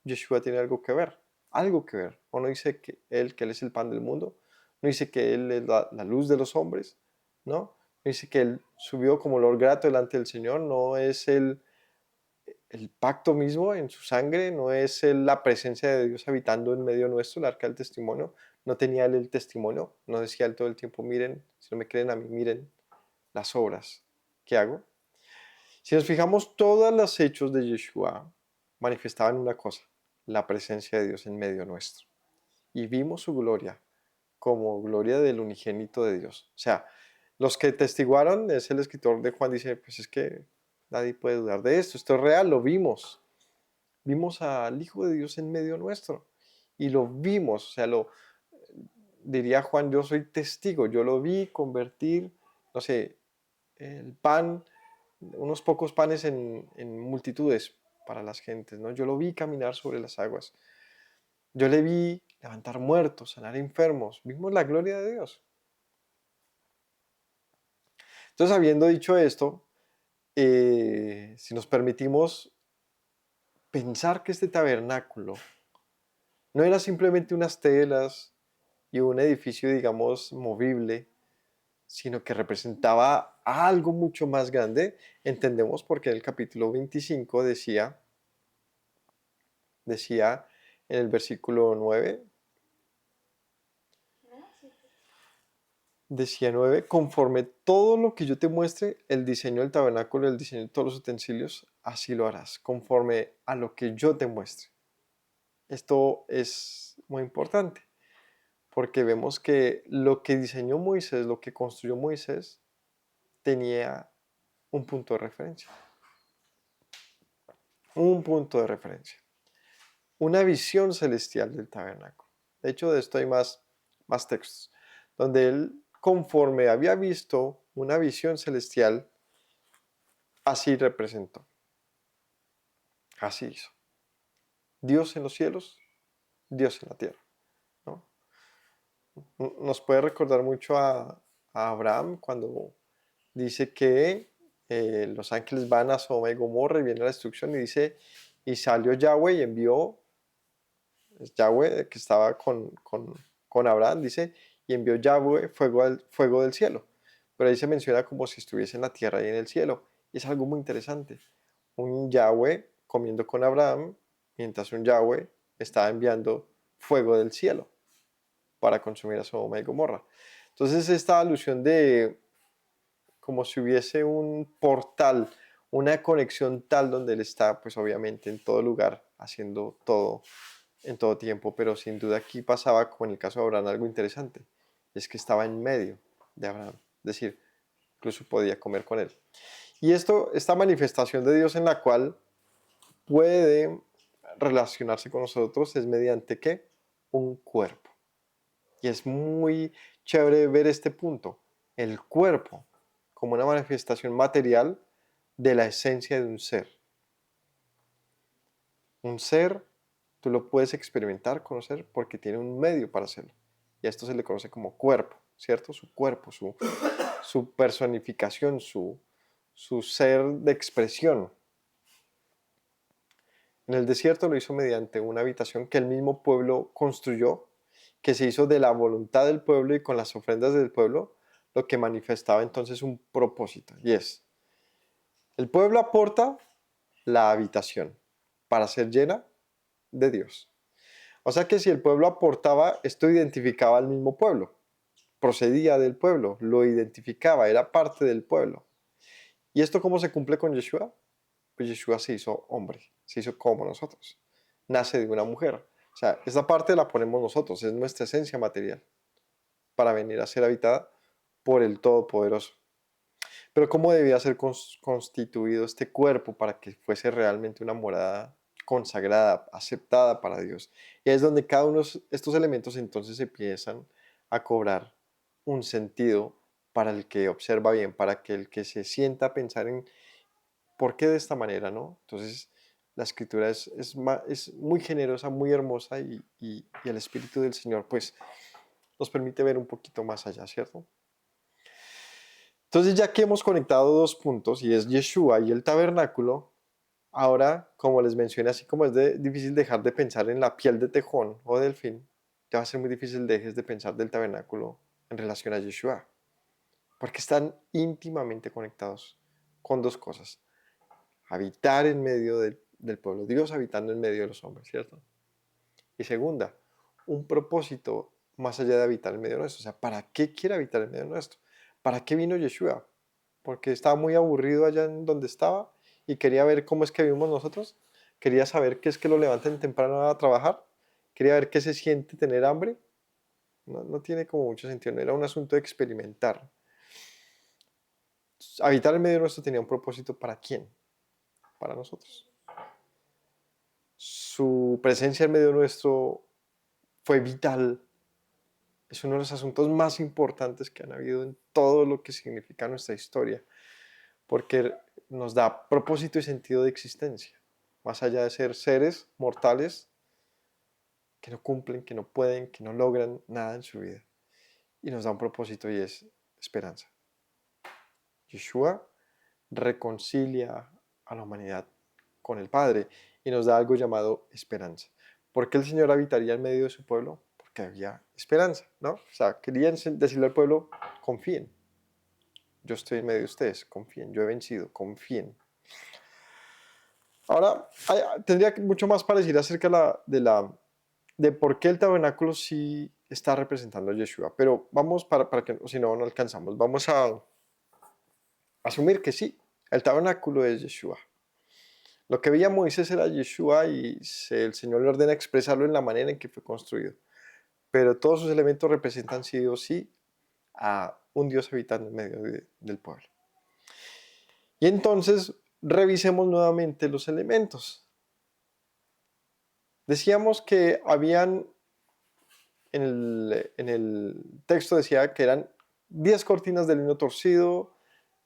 Yeshua tiene algo que ver, algo que ver. O no dice que él es el pan del mundo, no dice que Él es la luz de los hombres, ¿no? No dice que Él subió como olor grato delante del Señor, no es el pacto mismo en su sangre, no es la presencia de Dios habitando en medio nuestro, el arca del testimonio. No tenía Él el testimonio, no decía Él todo el tiempo, miren, si no me creen a mí, miren las obras que hago. Si nos fijamos, todos los hechos de Yeshua manifestaban una cosa, la presencia de Dios en medio nuestro. Y vimos su gloria como gloria del unigénito de Dios. O sea, los que testiguaron, es el escritor de Juan, dice, pues es que nadie puede dudar de esto es real, lo vimos. Vimos al Hijo de Dios en medio nuestro. Y lo vimos, o sea, diría Juan, yo soy testigo, yo lo vi convertir, no sé, el pan, unos pocos panes en multitudes para las gentes, ¿no? Yo lo vi caminar sobre las aguas. Yo le vi levantar muertos, sanar enfermos. Vimos la gloria de Dios. Entonces, habiendo dicho esto, si nos permitimos pensar que este tabernáculo no era simplemente unas telas y un edificio, digamos, movible, sino que representaba algo mucho más grande, entendemos porque en el capítulo 25 decía en el versículo 9, decía 9, conforme todo lo que yo te muestre, el diseño del tabernáculo, el diseño de todos los utensilios, así lo harás, conforme a lo que yo te muestre. Esto es muy importante, porque vemos que lo que diseñó Moisés, lo que construyó Moisés, tenía un punto de referencia. Un punto de referencia. Una visión celestial del tabernáculo. De hecho, de esto hay más textos, donde él, conforme había visto una visión celestial, así representó. Así hizo. Dios en los cielos, Dios en la tierra, ¿no? Nos puede recordar mucho a Abraham cuando dice que los ángeles van a Sodoma y Gomorra y viene la destrucción y dice, y salió Yahweh y envió, Yahweh que estaba con Abraham, dice, y envió Yahweh fuego del cielo. Pero ahí se menciona como si estuviese en la tierra y en el cielo. Y es algo muy interesante. Un Yahweh comiendo con Abraham, mientras un Yahweh estaba enviando fuego del cielo para consumir a Sodoma y Gomorra. Entonces esta alusión de como si hubiese un portal, una conexión tal donde Él está, pues obviamente en todo lugar, haciendo todo en todo tiempo, pero sin duda aquí pasaba, como en el caso de Abraham, algo interesante, es que estaba en medio de Abraham, es decir, incluso podía comer con él. Y esta manifestación de Dios en la cual puede relacionarse con nosotros es mediante ¿qué? Un cuerpo. Y es muy chévere ver este punto, el cuerpo como una manifestación material de la esencia de un ser. Un ser, tú lo puedes experimentar, conocer, porque tiene un medio para hacerlo. Y a esto se le conoce como cuerpo, ¿cierto? Su cuerpo, su personificación, su ser de expresión. En el desierto lo hizo mediante una habitación que el mismo pueblo construyó, que se hizo de la voluntad del pueblo y con las ofrendas del pueblo, lo que manifestaba entonces un propósito, y es, el pueblo aporta la habitación para ser llena de Dios. O sea que si el pueblo aportaba, esto identificaba al mismo pueblo, procedía del pueblo, lo identificaba, era parte del pueblo. ¿Y esto cómo se cumple con Yeshua? Pues Yeshua se hizo hombre, se hizo como nosotros, nace de una mujer. O sea, esta parte la ponemos nosotros, es nuestra esencia material, para venir a ser habitada por el Todopoderoso. Pero ¿cómo debía ser constituido este cuerpo para que fuese realmente una morada consagrada, aceptada para Dios? Y es donde cada uno de estos elementos entonces empiezan a cobrar un sentido para el que observa bien, para que el que se sienta a pensar en por qué de esta manera, ¿no? Entonces la escritura es muy generosa, muy hermosa y el Espíritu del Señor pues nos permite ver un poquito más allá, ¿cierto? Entonces, ya que hemos conectado dos puntos, y es Yeshua y el tabernáculo, ahora, como les mencioné, así como es difícil dejar de pensar en la piel de tejón o delfín, te va a ser muy difícil dejes de pensar del tabernáculo en relación a Yeshua, porque están íntimamente conectados con dos cosas: habitar en medio del pueblo, Dios habitando en medio de los hombres, ¿cierto? Y segunda, un propósito más allá de habitar en medio nuestro. O sea, ¿para qué quiere habitar en medio nuestro? ¿Para qué vino Yeshua? Porque estaba muy aburrido allá en donde estaba y quería ver cómo es que vivimos nosotros. Quería saber qué es que lo levanten temprano a trabajar. Quería ver qué se siente tener hambre. No, no tiene como mucho sentido. No era un asunto de experimentar. Habitar en medio nuestro tenía un propósito. ¿Para quién? Para nosotros. Su presencia en medio nuestro fue vital. Es uno de los asuntos más importantes que han habido en todo lo que significa nuestra historia, porque nos da propósito y sentido de existencia, más allá de ser seres mortales que no cumplen, que no pueden, que no logran nada en su vida. Y nos da un propósito y es esperanza. Yeshua reconcilia a la humanidad con el Padre y nos da algo llamado esperanza. ¿Por qué el Señor habitaría en medio de su pueblo? Porque había esperanza, ¿no? O sea, querían decirle al pueblo: confíen, yo estoy en medio de ustedes, confíen, yo he vencido, confíen. Ahora, tendría mucho más para decir acerca de por qué el tabernáculo sí está representando a Yeshua, pero vamos, para que si no, no alcanzamos, vamos a asumir que sí, el tabernáculo es Yeshua. Lo que veía Moisés era Yeshua y el Señor le ordena expresarlo en la manera en que fue construido, pero todos sus elementos representan sí o sí a un Dios habitando en medio del pueblo. Y entonces revisemos nuevamente los elementos. Decíamos que habían, en el texto decía que eran 10 cortinas de lino torcido,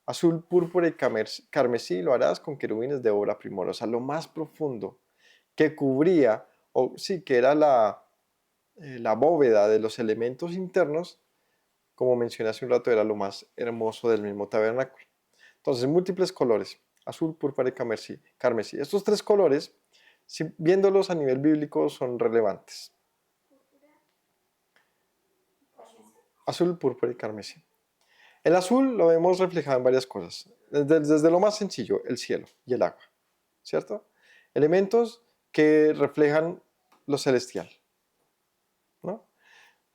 azul, púrpura y carmesí, lo harás con querubines de obra primorosa. Lo más profundo que cubría, o sí, que era la bóveda de los elementos internos, como mencioné hace un rato, era lo más hermoso del mismo tabernáculo. Entonces, múltiples colores: azul, púrpura y carmesí. Estos tres colores, viéndolos a nivel bíblico, son relevantes. Azul, púrpura y carmesí. El azul lo vemos reflejado en varias cosas. Desde lo más sencillo, el cielo y el agua, ¿cierto? Elementos que reflejan lo celestial, ¿no?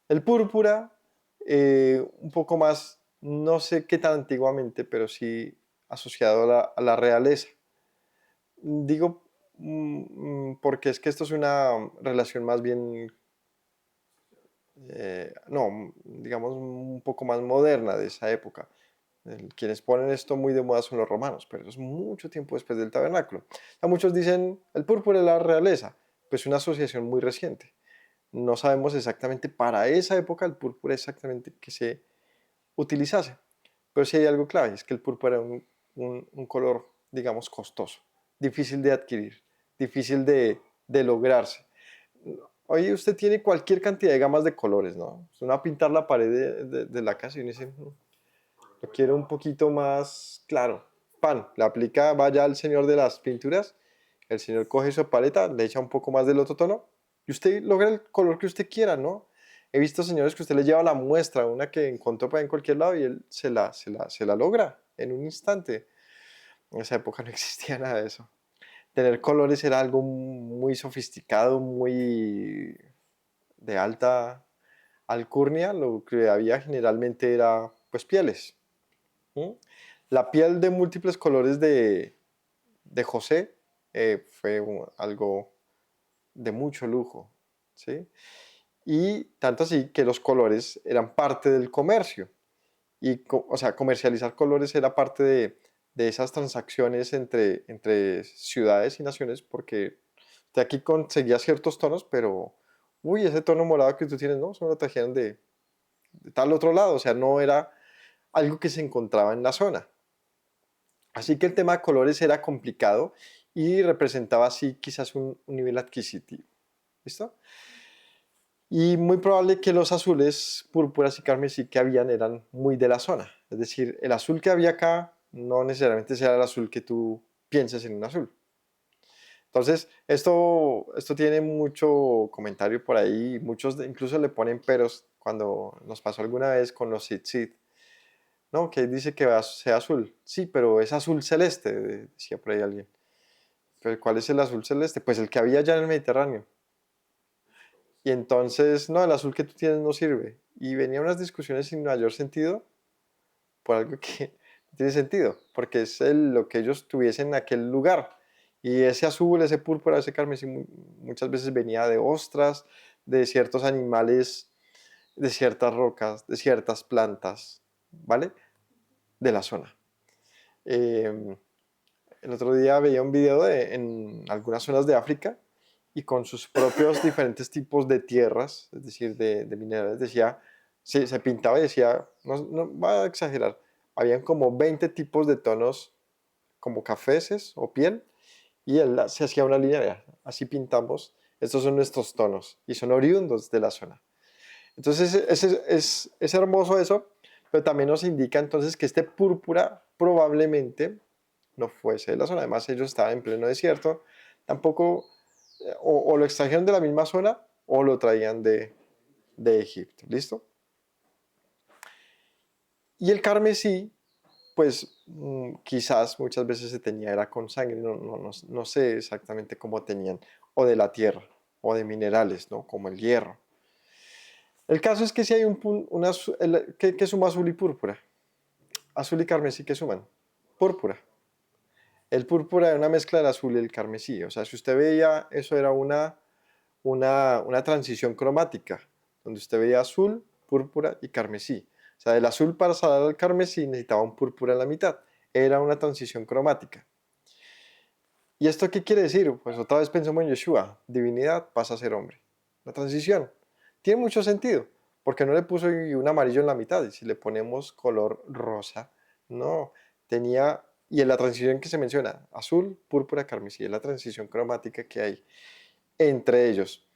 El púrpura, un poco más, no sé qué tan antiguamente, pero sí asociado a la realeza. Digo, porque es que esto es una relación más bien, no, digamos, un poco más moderna de esa época. Quienes ponen esto muy de moda son los romanos, pero eso es mucho tiempo después del tabernáculo. Muchos dicen el púrpura es la realeza, pues es una asociación muy reciente. No sabemos exactamente para esa época el púrpura exactamente que se utilizase, pero sí hay algo clave: es que el púrpura era un color, digamos, costoso, difícil de adquirir, difícil de lograrse. Hoy usted tiene cualquier cantidad de gamas de colores, ¿no? Usted va a pintar la pared de la casa y uno dice: lo quiero un poquito más claro. Pan, le aplica, vaya al señor de las pinturas, el señor coge su paleta, le echa un poco más del otro tono y usted logra el color que usted quiera, ¿no? He visto señores que usted le lleva la muestra, una que encontró en cualquier lado, y él se la logra en un instante. En esa época no existía nada de eso. Tener colores era algo muy sofisticado, muy de alta alcurnia. Lo que había generalmente era pues pieles. ¿Mm? La piel de múltiples colores de José fue algo de mucho lujo, ¿sí? Y tanto así que los colores eran parte del comercio. Y, o sea, comercializar colores era parte de esas transacciones entre ciudades y naciones, porque de aquí conseguía ciertos tonos, pero, uy, ese tono morado que tú tienes, ¿no? Eso lo trajeron de tal otro lado, o sea, no era algo que se encontraba en la zona. Así que el tema de colores era complicado y representaba así quizás un nivel adquisitivo. ¿Listo? Y muy probable que los azules, púrpuras y carmesí que habían eran muy de la zona. Es decir, el azul que había acá no necesariamente será el azul que tú pienses en un azul. Entonces, esto tiene mucho comentario por ahí, muchos incluso le ponen peros cuando nos pasó alguna vez con los Sid, ¿no? Que dice que sea azul. Sí, pero es azul celeste, decía por ahí alguien. ¿Pero cuál es el azul celeste? Pues el que había ya en el Mediterráneo. Y entonces, no, el azul que tú tienes no sirve. Y venían unas discusiones sin mayor sentido por algo que no tiene sentido, porque es lo que ellos tuviesen en aquel lugar. Y ese azul, ese púrpura, ese carmesí muchas veces venía de ostras, de ciertos animales, de ciertas rocas, de ciertas plantas, ¿vale? De la zona. Eh, el otro día veía un video en algunas zonas de África y con sus propios diferentes tipos de tierras, es decir, de minerales, decía, se pintaba y decía, no voy a exagerar, habían como 20 tipos de tonos como cafeces o piel y él se hacía una línea, vea, así pintamos, estos son nuestros tonos y son oriundos de la zona. Entonces es hermoso eso, pero también nos indica entonces que este púrpura probablemente no fuese de la zona. Además, ellos estaban en pleno desierto. Tampoco, o lo extrajeron de la misma zona o lo traían de Egipto. ¿Listo? Y el carmesí, pues quizás muchas veces se tenía, era con sangre, no sé exactamente cómo tenían, o de la tierra, o de minerales, ¿no? Como el hierro. El caso es que si hay ¿qué suma azul y púrpura? Azul y carmesí, ¿qué suman? Púrpura. El púrpura era una mezcla del azul y el carmesí. O sea, si usted veía, eso era una transición cromática, donde usted veía azul, púrpura y carmesí. O sea, del azul para salir al carmesí necesitaba un púrpura en la mitad. Era una transición cromática. ¿Y esto qué quiere decir? Pues otra vez pensamos en Yeshua. Divinidad pasa a ser hombre. La transición. Tiene mucho sentido. Porque no le puso un amarillo en la mitad. Y si le ponemos color rosa, no. Tenía, y en la transición que se menciona, azul, púrpura, carmesí, es la transición cromática que hay entre ellos.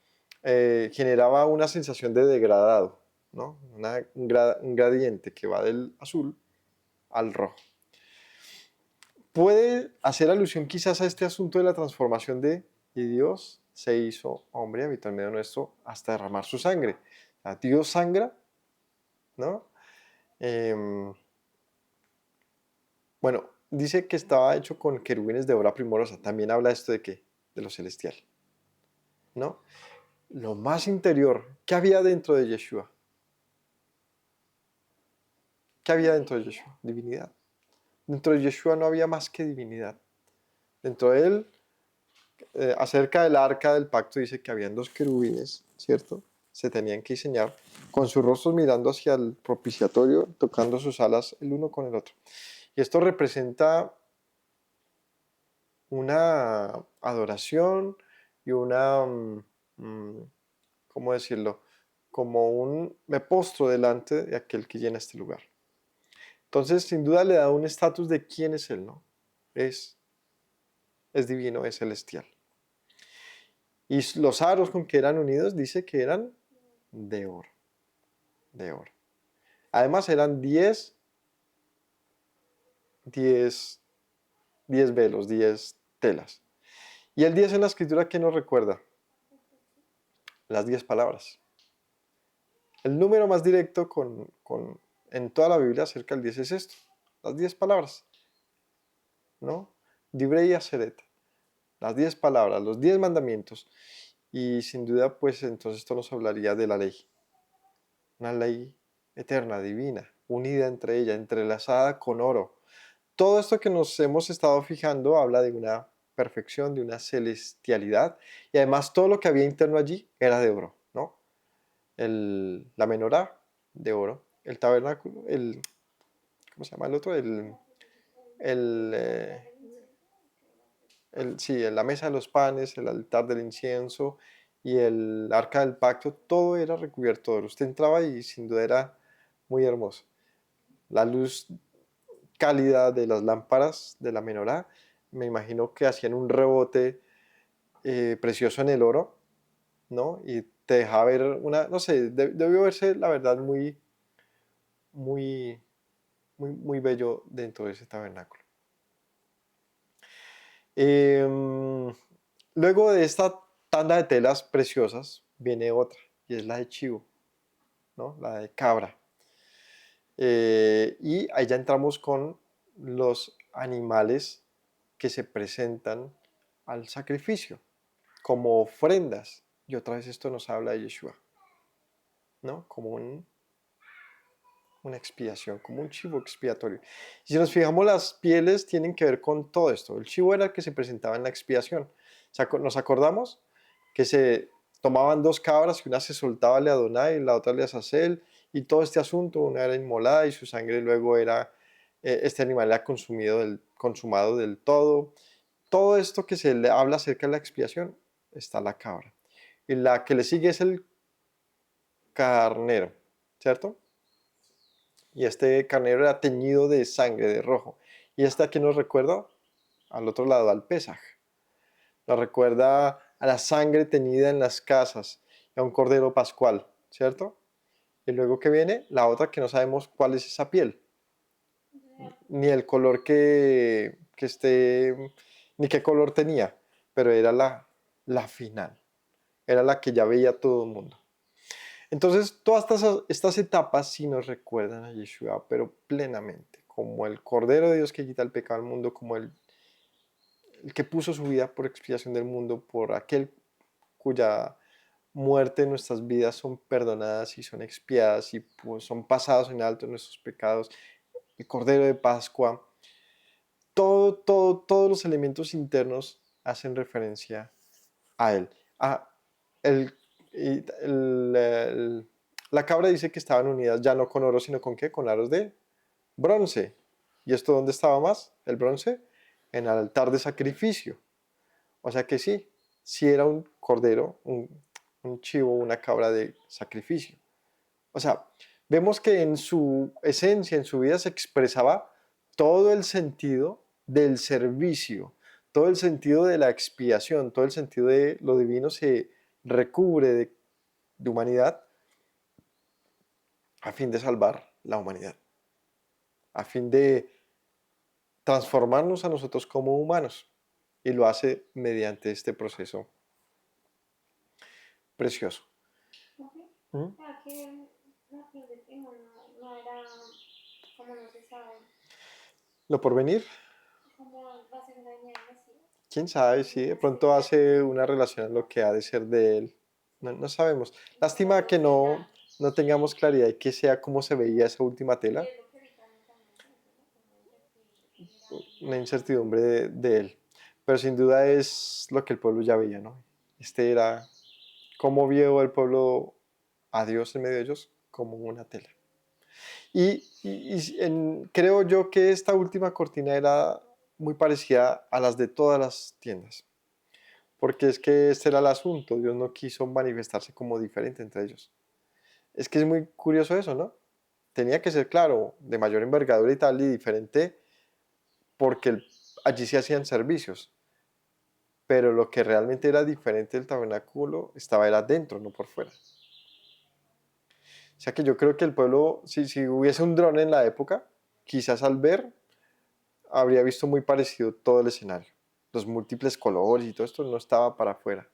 Generaba una sensación de degradado, ¿no? Un gradiente que va del azul al rojo. Puede hacer alusión quizás a este asunto de la transformación y Dios se hizo hombre, habitó en medio nuestro hasta derramar su sangre. O sea, Dios sangra, ¿no? Eh, bueno, dice que estaba hecho con querubines de obra primorosa. También habla esto de qué? De lo celestial, ¿no? Lo más interior, ¿qué había dentro de Yeshua? ¿Qué había dentro de Yeshua? Divinidad. Dentro de Yeshua no había más que divinidad. Dentro de él, acerca del arca del pacto, dice que habían dos querubines, ¿cierto? Se tenían que diseñar con sus rostros mirando hacia el propiciatorio, tocando sus alas el uno con el otro. Y esto representa una adoración y ¿cómo decirlo? Como me postro delante de aquel que llena este lugar. Entonces, sin duda le da un estatus de quién es él, ¿no? Es, es divino, es celestial. Y los aros con que eran unidos dice que eran de oro, de oro. Además eran 10 velos, 10 telas. Y el 10 en la escritura, ¿qué nos recuerda? Las 10 palabras. El número más directo en toda la Biblia acerca del 10 es esto, las 10 palabras, ¿no? Divrei Aseret, las 10 palabras, los 10 mandamientos. Y sin duda, pues entonces esto nos hablaría de la ley. Una ley eterna, divina, unida entre ella, entrelazada con oro. Todo esto que nos hemos estado fijando habla de una perfección, de una celestialidad. Y además todo lo que había interno allí era de oro, ¿no? La menorá de oro, el tabernáculo, ¿cómo se llama el otro? El, eh, sí, la mesa de los panes, el altar del incienso y el arca del pacto, todo era recubierto de oro. Usted entraba y sin duda era muy hermoso. La luz cálida de las lámparas de la menorá, me imagino que hacían un rebote precioso en el oro, ¿no? Y te dejaba ver no sé, debió verse la verdad muy, muy, muy, muy bello dentro de ese tabernáculo. Luego de esta tanda de telas preciosas viene otra, y es la de chivo, ¿no? La de cabra. Y ahí ya entramos con los animales que se presentan al sacrificio como ofrendas. Y otra vez esto nos habla de Yeshua, ¿no? Como una expiación, como un chivo expiatorio. Y si nos fijamos, las pieles tienen que ver con todo esto. El chivo era el que se presentaba en la expiación. ¿Nos acordamos? Que se tomaban dos cabras y una se soltaba a Adonai y la otra a Azazel, y todo este asunto, una era inmolada y su sangre luego era, este animal era consumado del todo. Todo esto que se le habla acerca de la expiación, está la cabra. Y la que le sigue es el carnero, ¿cierto? Y este carnero era teñido de sangre, de rojo. Y este aquí nos recuerda al otro lado, al Pesaj. Nos recuerda a la sangre teñida en las casas, a un cordero pascual, ¿cierto? Y luego que viene la otra que no sabemos cuál es esa piel, ni el color que esté, ni qué color tenía, pero era la final, era la que ya veía todo el mundo. Entonces, todas estas etapas sí nos recuerdan a Yeshua, pero plenamente, como el Cordero de Dios que quita el pecado del mundo, como el que puso su vida por expiación del mundo, por aquel cuya muerte en nuestras vidas son perdonadas y son expiadas y pues, son pasados en alto nuestros pecados, el Cordero de Pascua, todos los elementos internos hacen referencia a él. El, la cabra dice que estaban unidas ya no con oro, sino con ¿qué? Con aros de bronce. ¿Y esto dónde estaba más? El bronce en el altar de sacrificio. O sea que sí era un cordero, un chivo, una cabra de sacrificio. O sea, vemos que en su esencia, en su vida se expresaba todo el sentido del servicio, todo el sentido de la expiación, todo el sentido de lo divino se recubre de humanidad a fin de salvar la humanidad, a fin de transformarnos a nosotros como humanos. Y lo hace mediante este proceso precioso. Okay. ¿Mm? Claro que la piel de primo no era, como no se sabe, Lo por venir, cómo va a ser la niña del Mesías. quién sabe si de pronto hace una relación a lo que ha de ser de él. No sabemos. Lástima que no tengamos claridad y que sea como se veía esa última Y tela, es lo que ahorita no también siento, ¿no? Como incertidumbre una general. incertidumbre de él. Pero sin duda es lo que el pueblo ya veía, ¿no? Este era cómo vio el pueblo a Dios en medio de ellos como una tela. Creo yo que esta última cortina era muy parecida a las de todas las tiendas, porque es que este era el asunto, Dios no quiso manifestarse como diferente entre ellos. Es que es muy curioso eso, ¿no? Tenía que ser, claro, de mayor envergadura y tal, y diferente, porque allí se hacían servicios, pero lo que realmente era diferente del tabernáculo era dentro, no por fuera. O sea que yo creo que el pueblo, si hubiese un dron en la época, quizás al ver, habría visto muy parecido todo el escenario. Los múltiples colores y todo esto no estaba para afuera.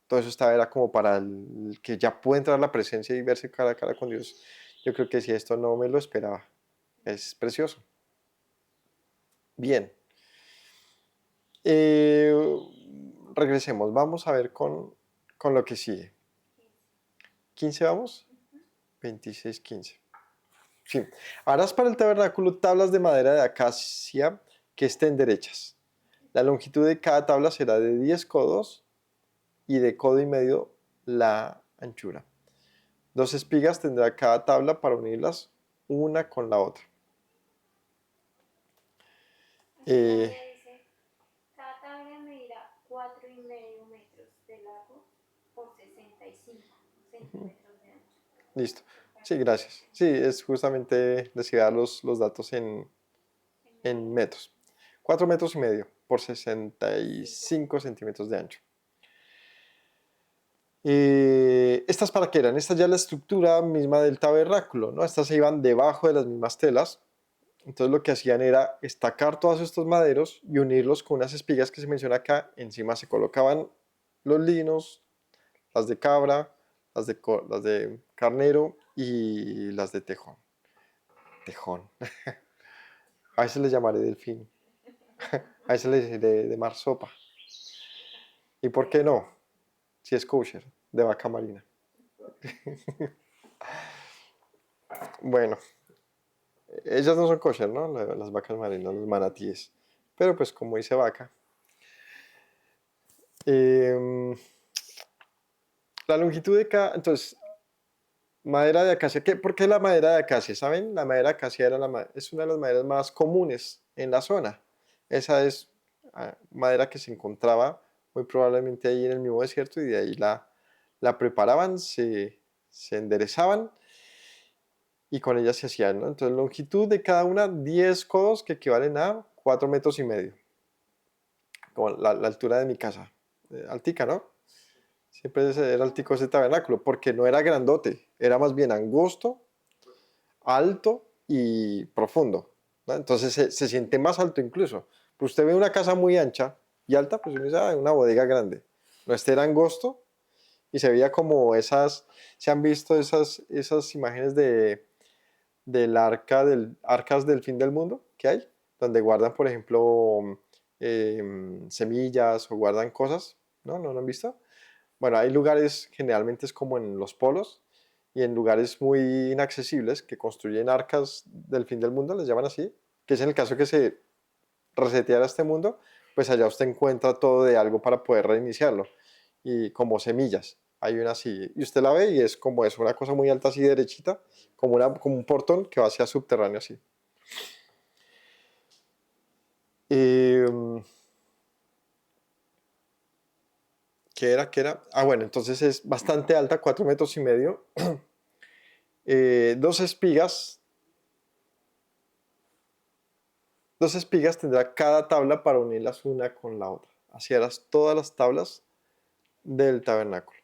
Todo eso era como para el que ya puede entrar la presencia y verse cara a cara con Dios. Yo creo que si esto no me lo esperaba. Es precioso. Bien. Eh, Regresemos. Vamos a ver con lo que sigue. 15 vamos. 26, 15. Sí. Harás para el tabernáculo tablas de madera de acacia que estén derechas. La longitud de cada tabla será de 10 codos y de codo y medio la anchura. 2 espigas tendrá cada tabla para unirlas una con la otra. Aquí Eh, todavía dice, cada tabla medirá 4,5 metros de largo por 65 centímetros de ancho. Listo. Sí, gracias. Sí, es justamente decir los datos en metros. 4 metros y medio por 65 centímetros de ancho. ¿Estas para qué eran? Esta ya es la estructura misma del tabernáculo, ¿no? Estas se iban debajo de las mismas telas Entonces lo que hacían era estacar todos estos maderos y unirlos con unas espigas que se menciona acá. Encima se colocaban los linos, las de cabra, las de carnero y las de tejón. Tejón. A veces le llamaré delfín. A veces le diré de marsopa. ¿Y por qué no? Si es kosher, de vaca marina. Bueno, ellas no son kosher, ¿no? Las vacas marinas, los manatíes. Pero pues como dice vaca. Eh, la longitud de cada... Entonces, madera de acacia. ¿Por qué la madera de acacia? ¿Saben? La madera de acacia es una de las maderas más comunes en la zona. Esa es madera que se encontraba muy probablemente ahí en el mismo desierto y de ahí la preparaban, se enderezaban y con ella se hacían, ¿no? Entonces, longitud de cada una, 10 codos que equivalen a 4 metros y medio. Como la altura de mi casa. Altica, ¿no? Siempre era altico ese tabernáculo, porque no era grandote, era más bien angosto, alto y profundo, ¿no? Entonces se siente más alto incluso. Pues usted ve una casa muy ancha y alta, pues uno dice, una bodega grande. No, este era angosto y se veía como se han visto esas imágenes del arcas del fin del mundo que hay, donde guardan, por ejemplo, semillas o guardan cosas, ¿no? ¿No lo han visto? Bueno, hay lugares, generalmente es como en los polos y en lugares muy inaccesibles que construyen arcas del fin del mundo, les llaman así, que es en el caso que se reseteara este mundo, pues allá usted encuentra todo de algo para poder reiniciarlo y como semillas. Hay una así, y usted la ve y es como eso, una cosa muy alta así derechita, como un portón que va hacia subterráneo así. Eh, ¿Qué era? ¿Qué era? Ah, bueno, entonces es bastante alta, 4 metros y medio. Dos espigas. Dos espigas tendrá cada tabla para unirlas una con la otra. Así eras todas las tablas del tabernáculo.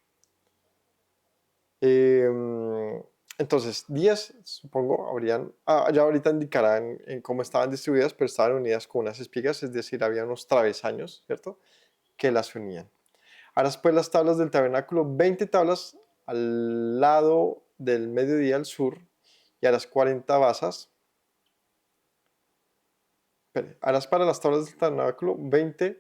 Entonces, 10, supongo, habrían. Ya ahorita indicarán en cómo estaban distribuidas, pero estaban unidas con unas espigas, es decir, había unos travesaños, ¿cierto? Que las unían. Ahora, después las tablas del tabernáculo, 20 tablas al lado del mediodía al sur y a las 40 basas. Harás para las tablas del tabernáculo 20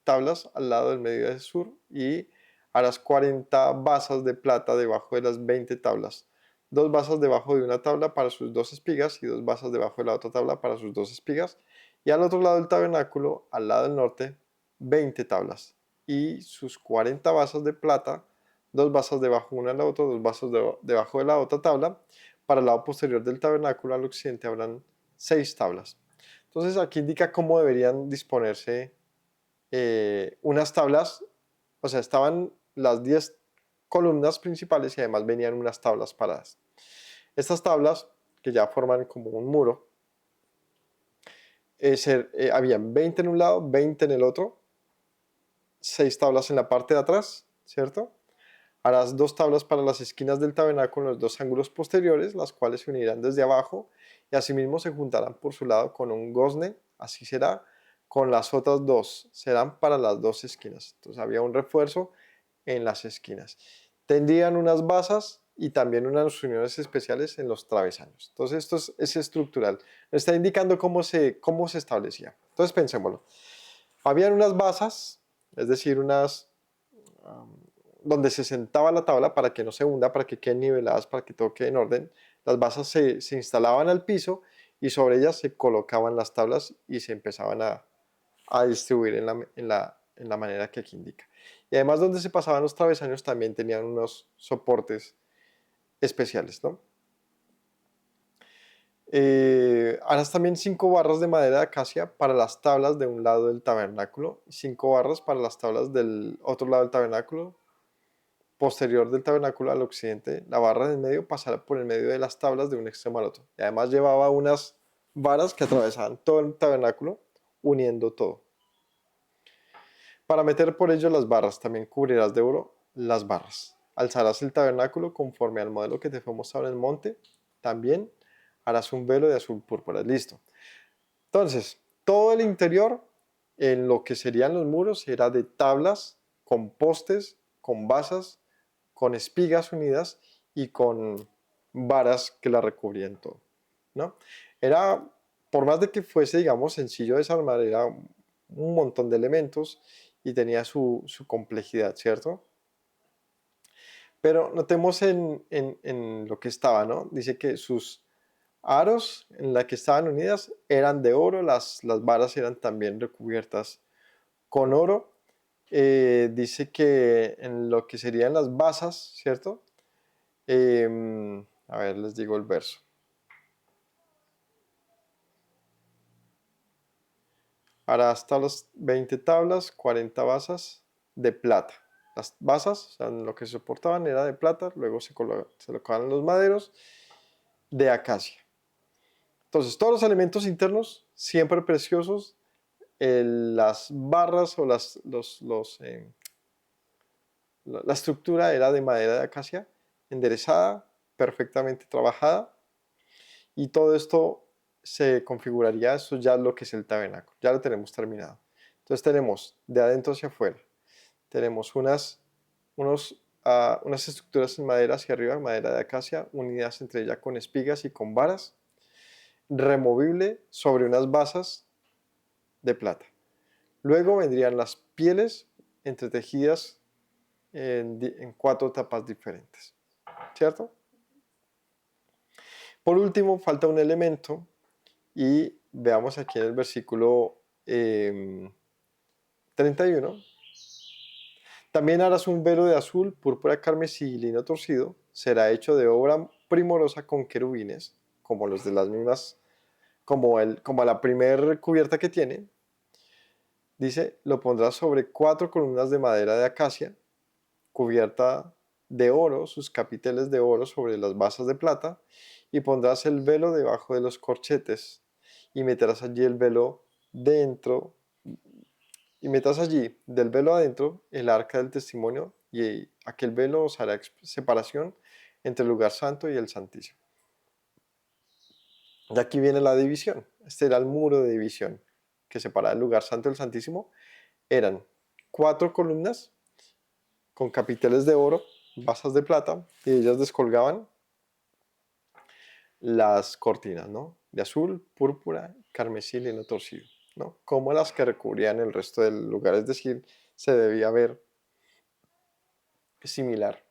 tablas al lado del mediodía del sur y harás 40 basas de plata debajo de las 20 tablas. Dos basas debajo de una tabla para sus dos espigas y dos basas debajo de la otra tabla para sus dos espigas. Y al otro lado del tabernáculo, al lado del norte, 20 tablas y sus 40 basas de plata, dos basas debajo una de la otra, dos basas debajo de la otra tabla. Para el lado posterior del tabernáculo al occidente habrán 6 tablas. Entonces aquí indica cómo deberían disponerse unas tablas, o sea, estaban las 10 columnas principales y además venían unas tablas paradas. Estas tablas, que ya forman como un muro, habían 20 en un lado, 20 en el otro, 6 tablas en la parte de atrás, ¿cierto? Harás 2 tablas para las esquinas del tabernáculo en los 2 ángulos posteriores, las cuales se unirán desde abajo y asimismo se juntarán por su lado con un gozne, así será, con las otras 2, serán para las 2 esquinas. Entonces había un refuerzo en las esquinas. Tendrían unas basas y también unas uniones especiales en los travesaños. Entonces esto es estructural. Está indicando cómo se establecía. Entonces pensémoslo. Habían unas basas, es decir, donde se sentaba la tabla para que no se hunda, para que queden niveladas, para que todo quede en orden. Las basas se instalaban al piso y sobre ellas se colocaban las tablas y se empezaban a distribuir en la manera que aquí indica. Y además donde se pasaban los travesaños también tenían unos soportes especiales, ¿no? Harás también 5 barras de madera de acacia para las tablas de un lado del tabernáculo, 5 barras para las tablas del otro lado del tabernáculo. Posterior del tabernáculo al occidente, la barra del medio pasará por el medio de las tablas de un extremo al otro. Y además llevaba unas varas que atravesaban todo el tabernáculo, uniendo todo. Para meter por ello las barras, también cubrirás de oro las barras. Alzarás el tabernáculo conforme al modelo que te fue mostrado en el monte. También harás un velo de azul púrpura. Listo. Entonces, todo el interior, en lo que serían los muros, era de tablas, con postes, con basas, con espigas unidas y con varas que la recubrían todo, ¿no? Era, por más de que fuese, digamos, sencillo de desarmar, era un montón de elementos y tenía su complejidad, ¿cierto? Pero notemos en lo que estaba, ¿no? Dice que sus aros en la que estaban unidas eran de oro, las varas eran también recubiertas con oro. Dice que en lo que serían las basas, ¿cierto? A ver, les digo el verso. Hará hasta las 20 tablas, 40 basas de plata. Las basas, o sea, lo que soportaban era de plata, luego se colocaban los maderos de acacia. Entonces, todos los elementos internos, siempre preciosos, las barras o la estructura era de madera de acacia, enderezada, perfectamente trabajada, y todo esto se configuraría, esto ya es lo que es el tabernáculo, ya lo tenemos terminado. Entonces tenemos de adentro hacia afuera, tenemos unas estructuras en madera hacia arriba, madera de acacia, unidas entre ellas con espigas y con varas, removible sobre unas basas de plata. Luego vendrían las pieles entretejidas en 4 tapas diferentes, ¿cierto? Por último, falta un elemento y veamos aquí en el versículo 31. También harás un velo de azul, púrpura, carmesí y lino torcido. Será hecho de obra primorosa con querubines, como los de las mismas, como la primer cubierta que tiene. Dice, lo pondrás sobre 4 columnas de madera de acacia, cubierta de oro, sus capiteles de oro sobre las basas de plata, y pondrás el velo debajo de los corchetes, y meterás allí el velo dentro, y metas allí del velo adentro el arca del testimonio, y aquel velo os hará separación entre el lugar santo y el santísimo. Y aquí viene la división. Este era el muro de división que separaba el lugar santo del santísimo. Eran 4 columnas con capiteles de oro, basas de plata, y ellas descolgaban las cortinas, ¿no? De azul, púrpura, carmesí, lino torcido, ¿no? Como las que recubrían el resto del lugar, es decir, se debía ver similar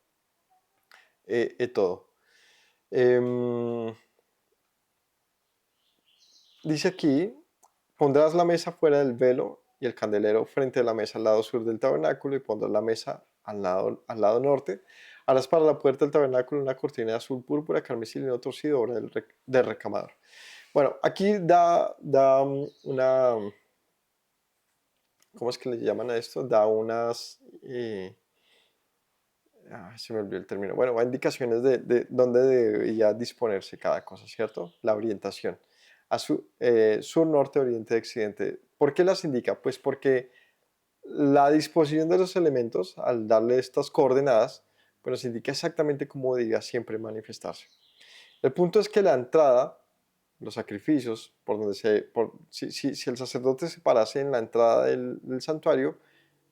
todo. Dice aquí, pondrás la mesa fuera del velo y el candelero frente a la mesa al lado sur del tabernáculo y pondrás la mesa al lado norte. Harás para la puerta del tabernáculo una cortina de azul, púrpura, carmesí, lino torcido, obra del recamador. Bueno, aquí da una, ¿cómo es que le llaman a esto? Da unas, se me olvidó el término. Bueno, indicaciones de dónde debería disponerse cada cosa, ¿cierto? La orientación. Sur, norte, oriente, occidente. ¿Por qué las indica? Pues porque la disposición de los elementos, al darle estas coordenadas, pues nos indica exactamente cómo debía siempre manifestarse. El punto es que la entrada, los sacrificios, por donde si el sacerdote se parase en la entrada del santuario,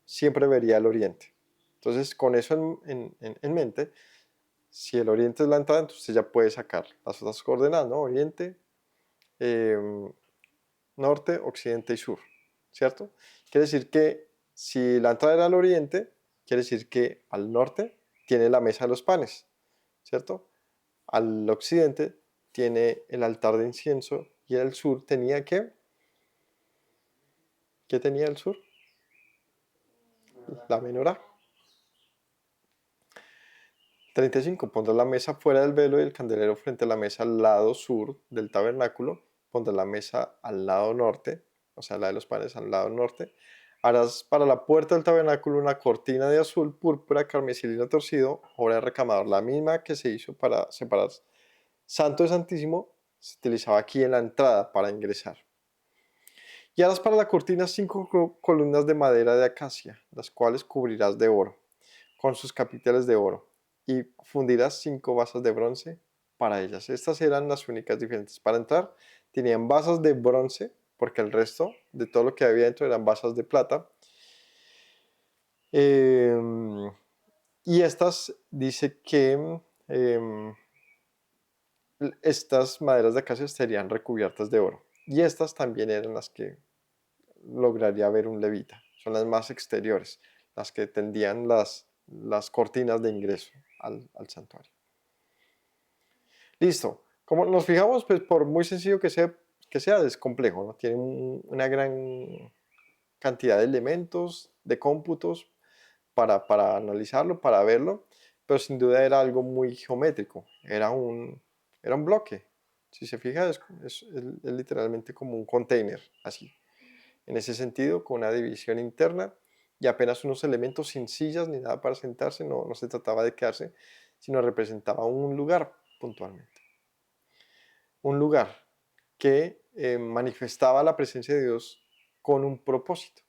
siempre vería el oriente. Entonces, con eso en mente, si el oriente es la entrada, entonces usted ya puede sacar las otras coordenadas, ¿no? Oriente, norte, occidente y sur, ¿cierto? Quiere decir que si la entrada era al oriente, quiere decir que al norte tiene la mesa de los panes, ¿cierto? Al occidente tiene el altar de incienso y al sur tenía ¿qué? ¿Qué tenía el sur? La menorá. 35. Pondrá la mesa fuera del velo y el candelero frente a la mesa al lado sur del tabernáculo. Pondrá la mesa al lado norte, o sea, la de los panes al lado norte. Harás para la puerta del tabernáculo una cortina de azul, púrpura, carmesí, lino torcido, obra de recamador, la misma que se hizo para separar santo de santísimo, se utilizaba aquí en la entrada para ingresar. Y harás para la cortina 5 columnas de madera de acacia, las cuales cubrirás de oro, con sus capiteles de oro, y fundirás 5 basas de bronce para ellas. Estas eran las únicas diferentes. Para entrar, tenían basas de bronce, porque el resto de todo lo que había dentro eran basas de plata. Em, y estas dice que estas maderas de acacia estarían recubiertas de oro. Y estas también eran las que lograría ver un levita. Son las más exteriores, las que tendían las cortinas de ingreso al santuario. Listo. Como nos fijamos, pues por muy sencillo que sea es complejo, ¿no? Tiene una gran cantidad de elementos, de cómputos para analizarlo, para verlo, pero sin duda era algo muy geométrico, era un bloque. Si se fija, es literalmente como un container, así. En ese sentido, con una división interna y apenas unos elementos sin sillas ni nada para sentarse, no se trataba de quedarse, sino representaba un lugar puntualmente. Un lugar que manifestaba la presencia de Dios con un propósito.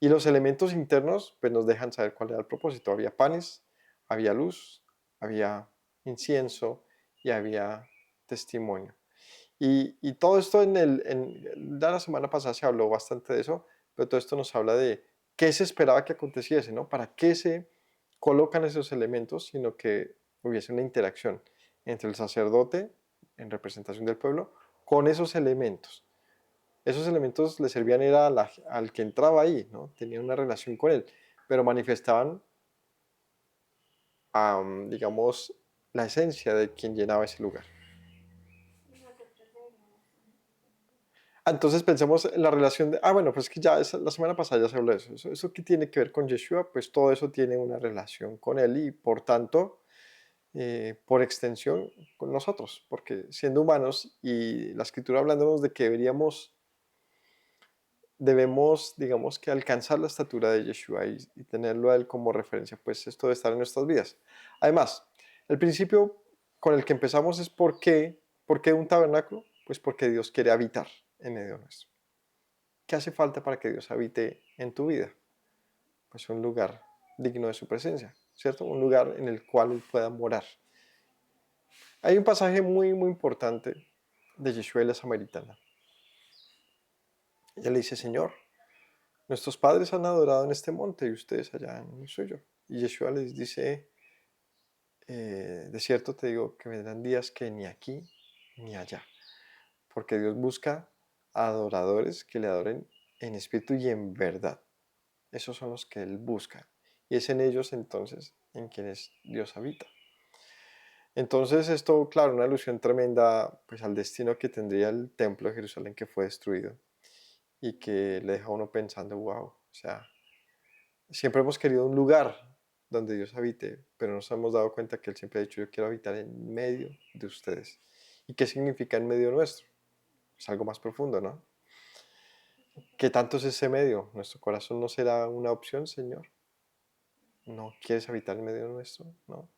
Y los elementos internos pues nos dejan saber cuál era el propósito. Había panes, había luz, había incienso y había testimonio. Y todo esto la semana pasada se habló bastante de eso, pero todo esto nos habla de qué se esperaba que aconteciese, ¿no? Para qué se colocan esos elementos, sino que hubiese una interacción entre el sacerdote, en representación del pueblo, con esos elementos. Esos elementos le servían era al que entraba ahí, ¿no? Tenían una relación con él, pero manifestaban, digamos, la esencia de quien llenaba ese lugar. Entonces pensemos en la relación de, bueno, pues que ya la semana pasada ya se habló de eso. Eso que tiene que ver con Yeshua, pues todo eso tiene una relación con él y por tanto, por extensión, con nosotros, porque siendo humanos y la escritura hablándonos de que debemos, digamos que alcanzar la estatura de Yeshua y tenerlo a él como referencia, pues esto debe estar en nuestras vidas. Además, el principio con el que empezamos es ¿por qué un tabernáculo? Pues porque Dios quiere habitar en medio nuestro. ¿Qué hace falta para que Dios habite en tu vida? Pues un lugar digno de su presencia, ¿cierto? Un lugar en el cual Él pueda morar. Hay un pasaje muy, muy importante de Yeshua y la Samaritana. Ella le dice, Señor, nuestros padres han adorado en este monte y ustedes allá en el suyo. Y Yeshua les dice, de cierto te digo que vendrán días que ni aquí ni allá. Porque Dios busca adoradores que le adoren en espíritu y en verdad. Esos son los que Él busca. Y es en ellos entonces en quienes Dios habita. Entonces esto, claro, una alusión tremenda pues al destino que tendría el templo de Jerusalén que fue destruido y que le deja a uno pensando, wow, o sea, siempre hemos querido un lugar donde Dios habite, pero nos hemos dado cuenta que Él siempre ha dicho, yo quiero habitar en medio de ustedes. ¿Y qué significa en medio nuestro? Es algo más profundo, ¿no? ¿Qué tanto es ese medio? ¿Nuestro corazón no será una opción, Señor? ¿No quieres habitar en medio nuestro? ¿No?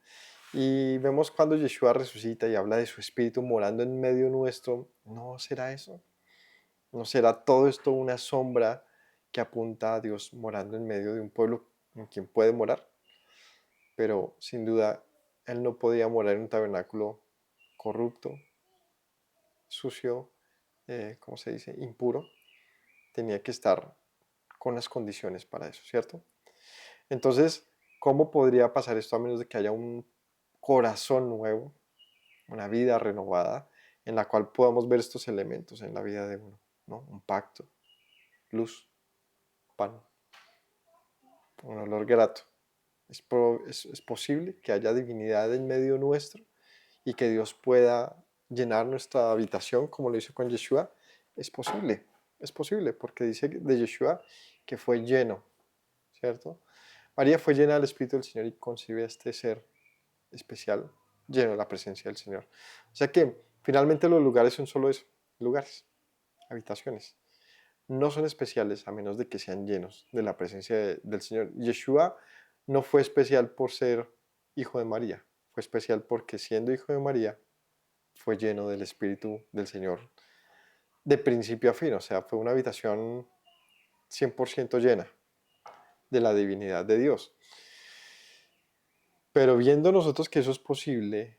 Y vemos cuando Yeshua resucita y habla de su espíritu morando en medio nuestro, ¿no será eso? ¿No será todo esto una sombra que apunta a Dios morando en medio de un pueblo en quien puede morar? Pero sin duda, Él no podía morar en un tabernáculo corrupto, sucio, ¿cómo se dice? Impuro. Tenía que estar con las condiciones para eso, ¿cierto? Entonces, ¿cómo podría pasar esto a menos de que haya un corazón nuevo, una vida renovada, en la cual podamos ver estos elementos en la vida de uno, ¿no? Un pacto, luz, pan, un olor grato. Es posible que haya divinidad en medio nuestro y que Dios pueda llenar nuestra habitación como lo hizo con Yeshua. Es posible, porque dice de Yeshua que fue lleno, ¿cierto? María fue llena del Espíritu del Señor y concibe a este ser especial, lleno de la presencia del Señor. O sea que finalmente los lugares son solo eso, lugares, habitaciones. No son especiales a menos de que sean llenos de la presencia del Señor. Yeshua no fue especial por ser hijo de María, fue especial porque siendo hijo de María fue lleno del Espíritu del Señor de principio a fin, o sea, fue una habitación 100% llena de la divinidad de Dios. Pero viendo nosotros que eso es posible,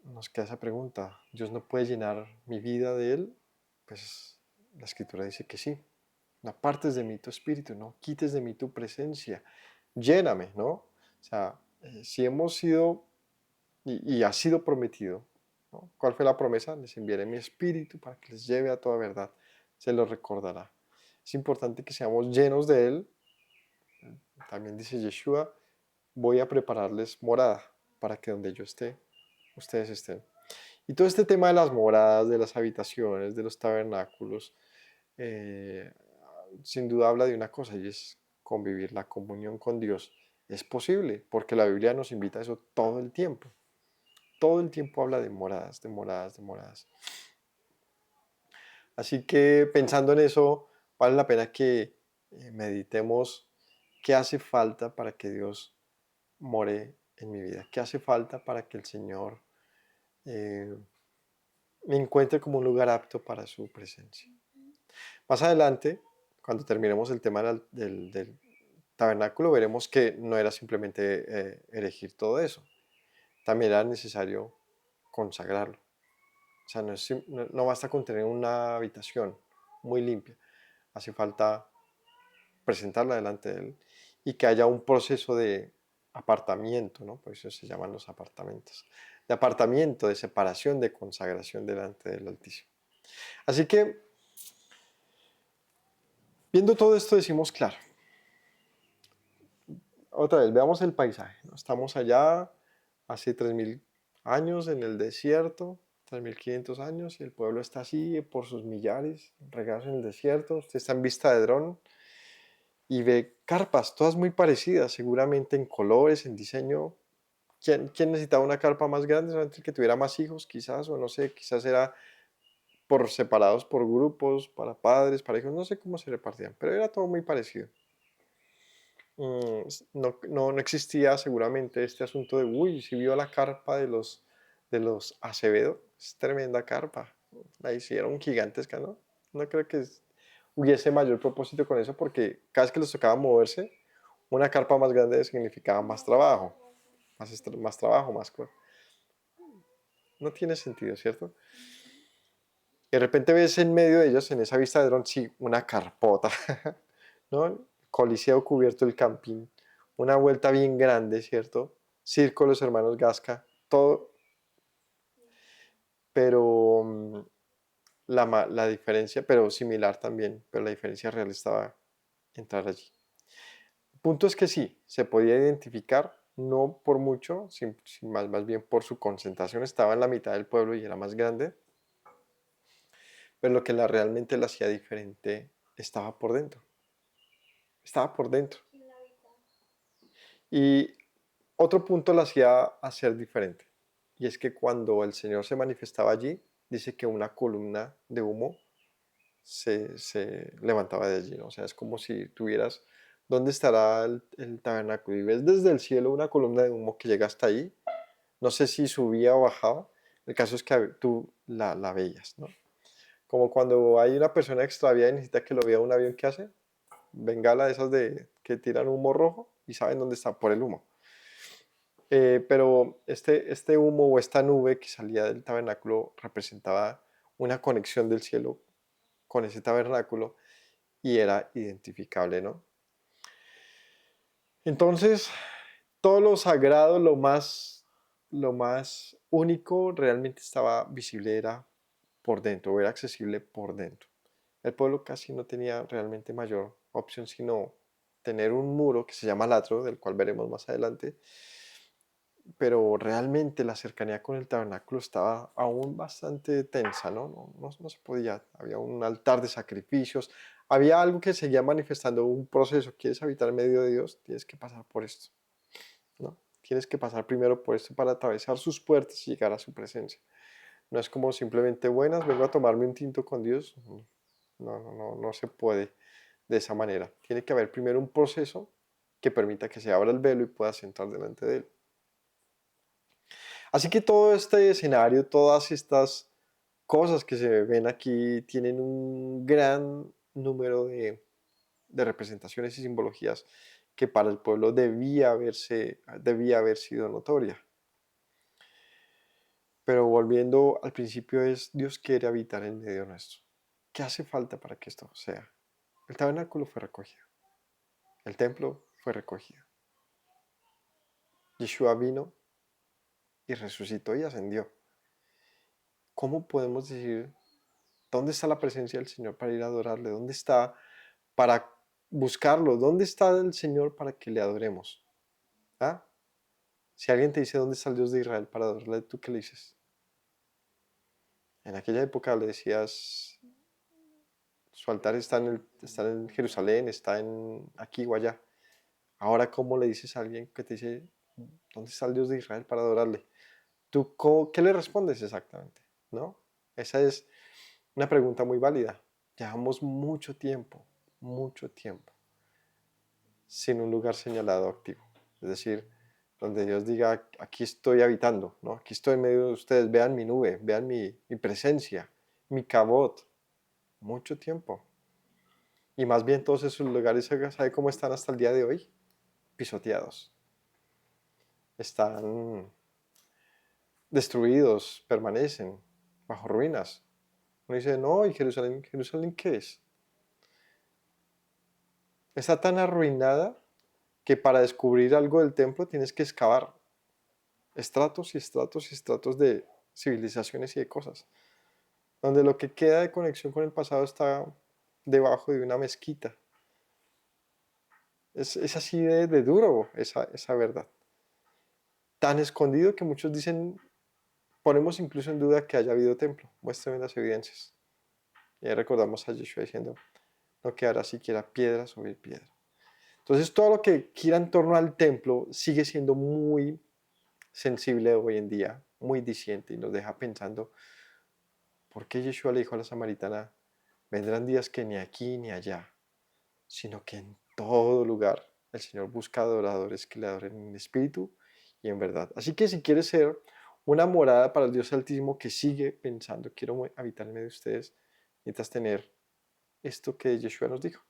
nos queda esa pregunta, ¿Dios no puede llenar mi vida de Él? Pues la Escritura dice que sí. No apartes de mí tu espíritu, no quites de mí tu presencia. Lléname, ¿no? O sea, si hemos sido y ha sido prometido, ¿no? ¿Cuál fue la promesa? Les enviaré mi espíritu para que les lleve a toda verdad. Se lo recordará. Es importante que seamos llenos de Él. También dice Yeshua, voy a prepararles morada para que donde yo esté, ustedes estén. Y todo este tema de las moradas, de las habitaciones, de los tabernáculos, eh, sin duda habla de una cosa y es convivir, la comunión con Dios. Es posible, porque la Biblia nos invita a eso todo el tiempo. Todo el tiempo habla de moradas, de moradas, de moradas. Así que pensando en eso, vale la pena que meditemos qué hace falta para que Dios more en mi vida. ¿Qué hace falta para que el Señor eh, me encuentre como un lugar apto para su presencia? Más adelante, cuando terminemos el tema del tabernáculo, veremos que no era simplemente erigir todo eso. También era necesario consagrarlo. O sea, no basta con tener una habitación muy limpia. Hace falta presentarla delante de Él y que haya un proceso de apartamiento, ¿no? Por eso se llaman los apartamentos. De apartamiento, de separación, de consagración delante del Altísimo. Así que, viendo todo esto, decimos, claro, otra vez, veamos el paisaje, ¿no? Estamos allá hace 3000 años en el desierto, 3500 años, y el pueblo está así por sus millares, regados en el desierto. Usted está en vista de dron y ve carpas, todas muy parecidas, seguramente en colores, en diseño. ¿Quién necesitaba una carpa más grande? Solamente el que tuviera más hijos, quizás, o no sé, quizás era por separados por grupos, para padres, para hijos, no sé cómo se repartían, pero era todo muy parecido. No existía seguramente este asunto de, uy, si vio la carpa de los Acevedo, es tremenda carpa, la hicieron gigantesca, ¿no? No creo que hubiese mayor propósito con eso porque cada vez que les tocaba moverse, una carpa más grande significaba más trabajo, más trabajo, más cosas. No tiene sentido, ¿cierto? De repente ves en medio de ellos, en esa vista de dron, sí, una carpota, ¿no? Coliseo cubierto, el camping, una vuelta bien grande, ¿cierto? Circo, los hermanos Gasca, todo, pero la diferencia, pero similar también, pero la diferencia real estaba entrar allí. El punto es que sí, se podía identificar, no por mucho, más bien por su concentración, estaba en la mitad del pueblo y era más grande, pero lo que realmente la hacía diferente estaba por dentro. Estaba por dentro. Y otro punto la hacía hacer diferente. Y es que cuando el Señor se manifestaba allí, dice que una columna de humo se levantaba de allí, ¿no? O sea, es como si tuvieras, ¿dónde estará el tabernáculo? Y ves desde el cielo una columna de humo que llega hasta ahí. No sé si subía o bajaba. El caso es que tú la veías, ¿no? Como cuando hay una persona extraviada y necesita que lo vea un avión, ¿qué hace? Bengala de esas que tiran humo rojo y saben dónde está por el humo. Pero este humo o esta nube que salía del tabernáculo representaba una conexión del cielo con ese tabernáculo y era identificable, ¿no? Entonces, todo lo sagrado, lo más único realmente estaba visible, era por dentro, era accesible por dentro. El pueblo casi no tenía realmente mayor opción sino tener un muro que se llama latro, del cual veremos más adelante, pero realmente la cercanía con el tabernáculo estaba aún bastante tensa, ¿no? No se podía, había un altar de sacrificios, había algo que seguía manifestando un proceso. ¿Quieres habitar en medio de Dios? Tienes que pasar por esto, ¿no? Tienes que pasar primero por esto para atravesar sus puertas y llegar a su presencia. No es como simplemente, buenas, vengo a tomarme un tinto con Dios. No se puede de esa manera. Tiene que haber primero un proceso que permita que se abra el velo y puedas entrar delante de Él. Así que todo este escenario, todas estas cosas que se ven aquí tienen un gran número de representaciones y simbologías que para el pueblo debía haber sido notoria. Pero volviendo al principio, Dios quiere habitar en medio nuestro. ¿Qué hace falta para que esto sea? El tabernáculo fue recogido. El templo fue recogido. Yeshua vino y resucitó y ascendió. ¿Cómo podemos decir dónde está la presencia del Señor para ir a adorarle? ¿Dónde está para buscarlo? ¿Dónde está el Señor para que le adoremos? ¿Ah? Si alguien te dice dónde está el Dios de Israel para adorarle, ¿tú qué le dices? En aquella época le decías, su altar está en Jerusalén, está en aquí o allá. Ahora, ¿cómo le dices a alguien que te dice, ¿dónde está el Dios de Israel para adorarle? ¿Qué le respondes exactamente? ¿No? Esa es una pregunta muy válida. Llevamos mucho tiempo, sin un lugar señalado activo. Es decir, donde Dios diga, aquí estoy habitando, ¿no? Aquí estoy en medio de ustedes, vean mi nube, vean mi presencia, mi cabot. Mucho tiempo. Y más bien todos esos lugares, ¿sabe cómo están hasta el día de hoy? Pisoteados. Están destruidos, permanecen bajo ruinas. Uno dice, no, ¿y Jerusalén? ¿Jerusalén qué es? Está tan arruinada que para descubrir algo del templo tienes que excavar estratos y estratos y estratos de civilizaciones y de cosas. Donde lo que queda de conexión con el pasado está debajo de una mezquita. Es así de duro esa verdad. Tan escondido que muchos dicen, ponemos incluso en duda que haya habido templo. Muéstrame las evidencias. Y ahí recordamos a Yeshua diciendo, no quedará siquiera piedra sobre piedra. Entonces todo lo que gira en torno al templo sigue siendo muy sensible hoy en día, muy diciente y nos deja pensando, ¿por qué Yeshua le dijo a la samaritana, vendrán días que ni aquí ni allá, sino que en todo lugar el Señor busca adoradores que le adoren en espíritu y en verdad? Así que si quieres ser una morada para el Dios Altísimo que sigue pensando, quiero habitar en medio de ustedes, necesitas tener esto que Yeshua nos dijo.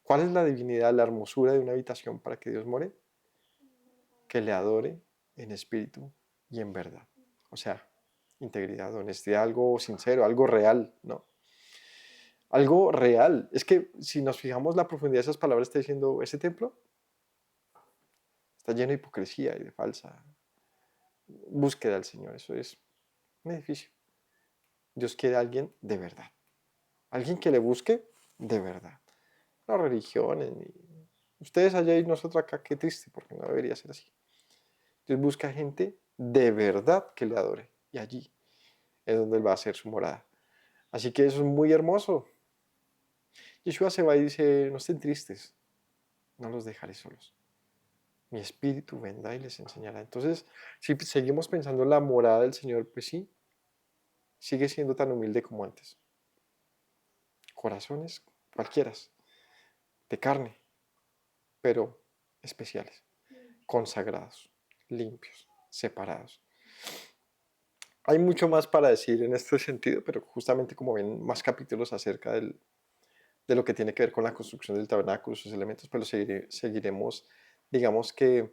¿Cuál es la divinidad, la hermosura de una habitación para que Dios more? Que le adore en espíritu y en verdad. O sea, integridad, honestidad, algo sincero, algo real, ¿no? Algo real. Es que si nos fijamos la profundidad de esas palabras, está diciendo, ese templo está lleno de hipocresía y de falsa búsqueda del Señor. Eso es un edificio. Dios quiere a alguien de verdad. Alguien que le busque de verdad. No religiones, ni ustedes allá y nosotros acá, qué triste, porque no debería ser así. Dios busca gente de verdad que le adore. Y allí es donde Él va a hacer su morada. Así que eso es muy hermoso. Yeshua se va y dice, no estén tristes, no los dejaré solos. Mi espíritu vendrá y les enseñará. Entonces, si seguimos pensando en la morada del Señor, pues sí, sigue siendo tan humilde como antes. Corazones cualquiera, de carne, pero especiales, consagrados, limpios, separados. Hay mucho más para decir en este sentido, pero justamente como ven más capítulos acerca de lo que tiene que ver con la construcción del tabernáculo, sus elementos, pues lo seguiremos, digamos que,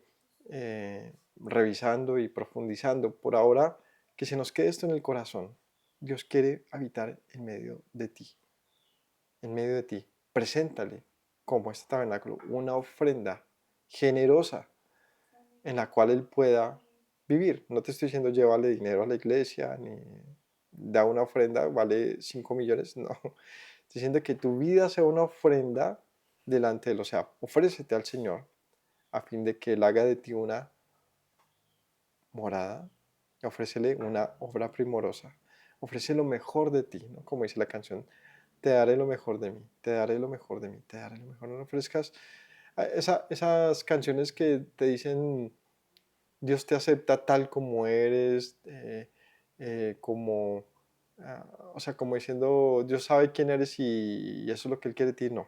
revisando y profundizando. Por ahora, que se nos quede esto en el corazón. Dios quiere habitar en medio de ti, en medio de ti. Preséntale, como este tabernáculo, una ofrenda generosa en la cual Él pueda vivir. No te estoy diciendo llévale dinero a la iglesia, ni da una ofrenda, vale 5 millones, no. Estoy diciendo que tu vida sea una ofrenda delante de Él. O sea, ofrécete al Señor a fin de que Él haga de ti una morada, ofrécele una obra primorosa, ofrece lo mejor de ti, ¿no? Como dice la canción, te daré lo mejor de mí, te daré lo mejor de mí, te daré lo mejor. No ofrezcas esas canciones que te dicen Dios te acepta tal como eres, como, o sea, como diciendo, Dios sabe quién eres y eso es lo que Él quiere de ti. No,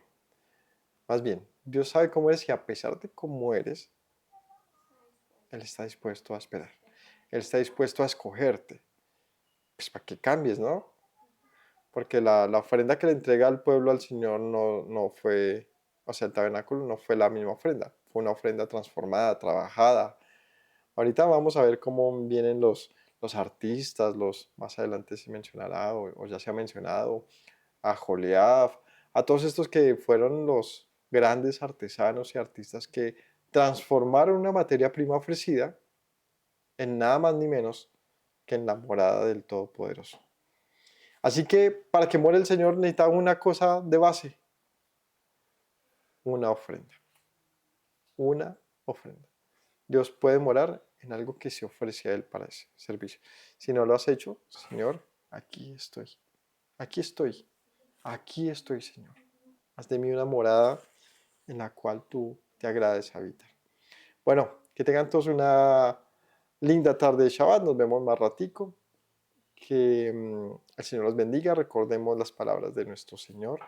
más bien, Dios sabe cómo eres y a pesar de cómo eres, Él está dispuesto a esperar. Él está dispuesto a escogerte, pues para que cambies, ¿no? Porque la ofrenda que le entrega al pueblo al Señor no fue, o sea, el tabernáculo no fue la misma ofrenda, fue una ofrenda transformada, trabajada. Ahorita vamos a ver cómo vienen los artistas, más adelante se mencionará o ya se ha mencionado, a Joliaf, a todos estos que fueron los grandes artesanos y artistas que transformaron una materia prima ofrecida en nada más ni menos que en la morada del Todopoderoso. Así que para que muera el Señor necesitaba una cosa de base, una ofrenda. Una ofrenda. Dios puede morar en algo que se ofrece a Él para ese servicio. Si no lo has hecho, Señor, aquí estoy. Aquí estoy. Aquí estoy, Señor. Haz de mí una morada en la cual tú te agrades habitar. Bueno, que tengan todos una linda tarde de Shabbat. Nos vemos más ratico. Que el Señor los bendiga. Recordemos las palabras de nuestro Señor.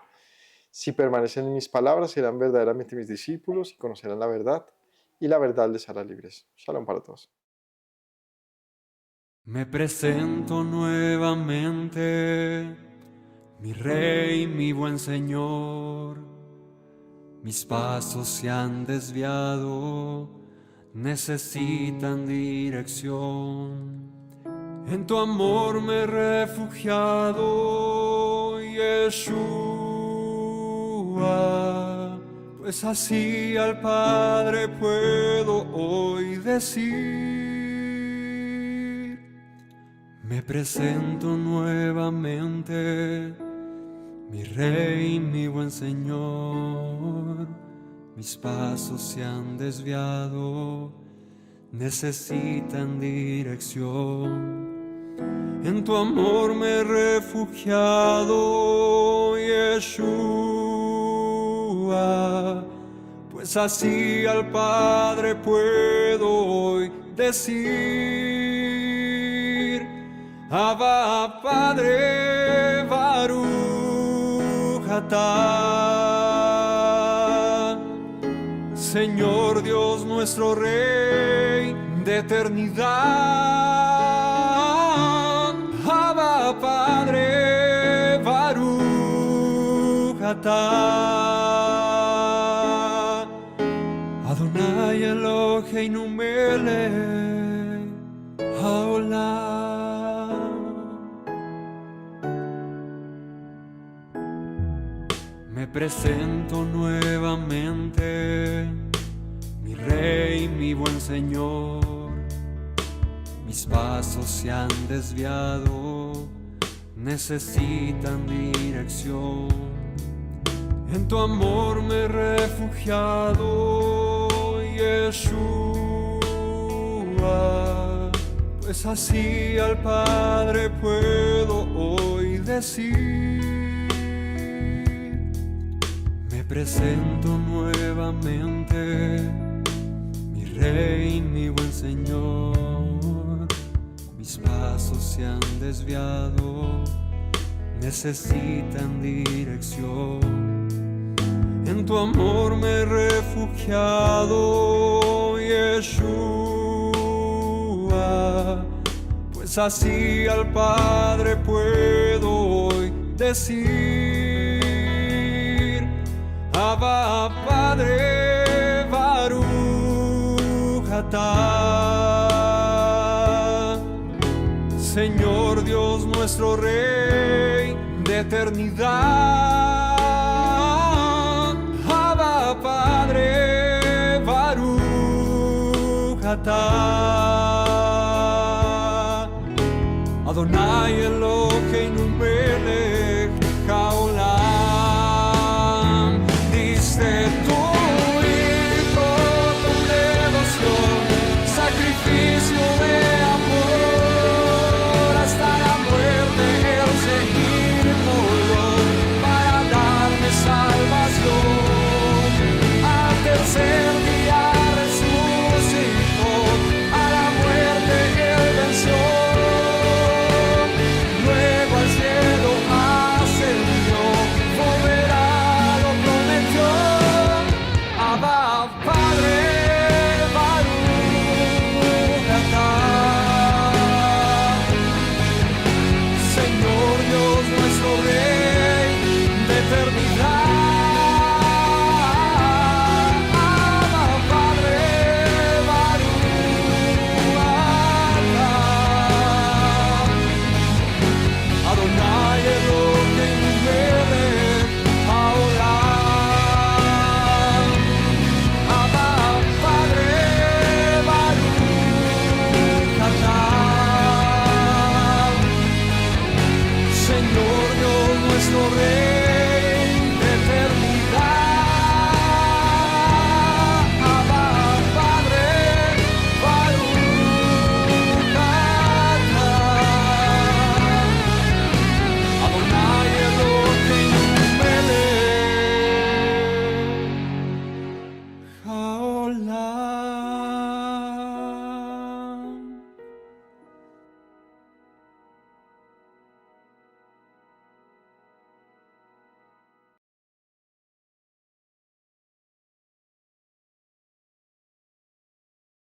Si permanecen en mis palabras, serán verdaderamente mis discípulos y conocerán la verdad, y la verdad les hará libres. Shalom para todos. Me presento nuevamente, mi Rey, mi buen Señor. Mis pasos se han desviado, necesitan dirección. En tu amor me he refugiado, Yeshua, pues así al Padre puedo hoy decir. Me presento nuevamente, mi Rey, mi buen Señor. Mis pasos se han desviado, necesitan dirección. En tu amor me he refugiado, Yeshua, pues así al Padre puedo hoy decir. Abba, Padre, Baruch atah, Señor Dios nuestro Rey de eternidad. Abba, Padre, Baruch atah, Adonai Eloheinu melech haolam. Me presento nuevamente, mi Rey, mi buen Señor. Mis pasos se han desviado, necesitan dirección. En tu amor me he refugiado, Yeshua, pues así al Padre puedo hoy decir. Me presento nuevamente, mi Rey, mi buen Señor. Mis pasos se han desviado, necesitan dirección. En tu amor me he refugiado, Yeshua, pues así al Padre puedo hoy decir. Abba, Padre, Baruch atah, Señor Dios nuestro Rey de eternidad. Abba, Padre, Baruch atah, Adonai Eloheinu melech haolam. Diste tú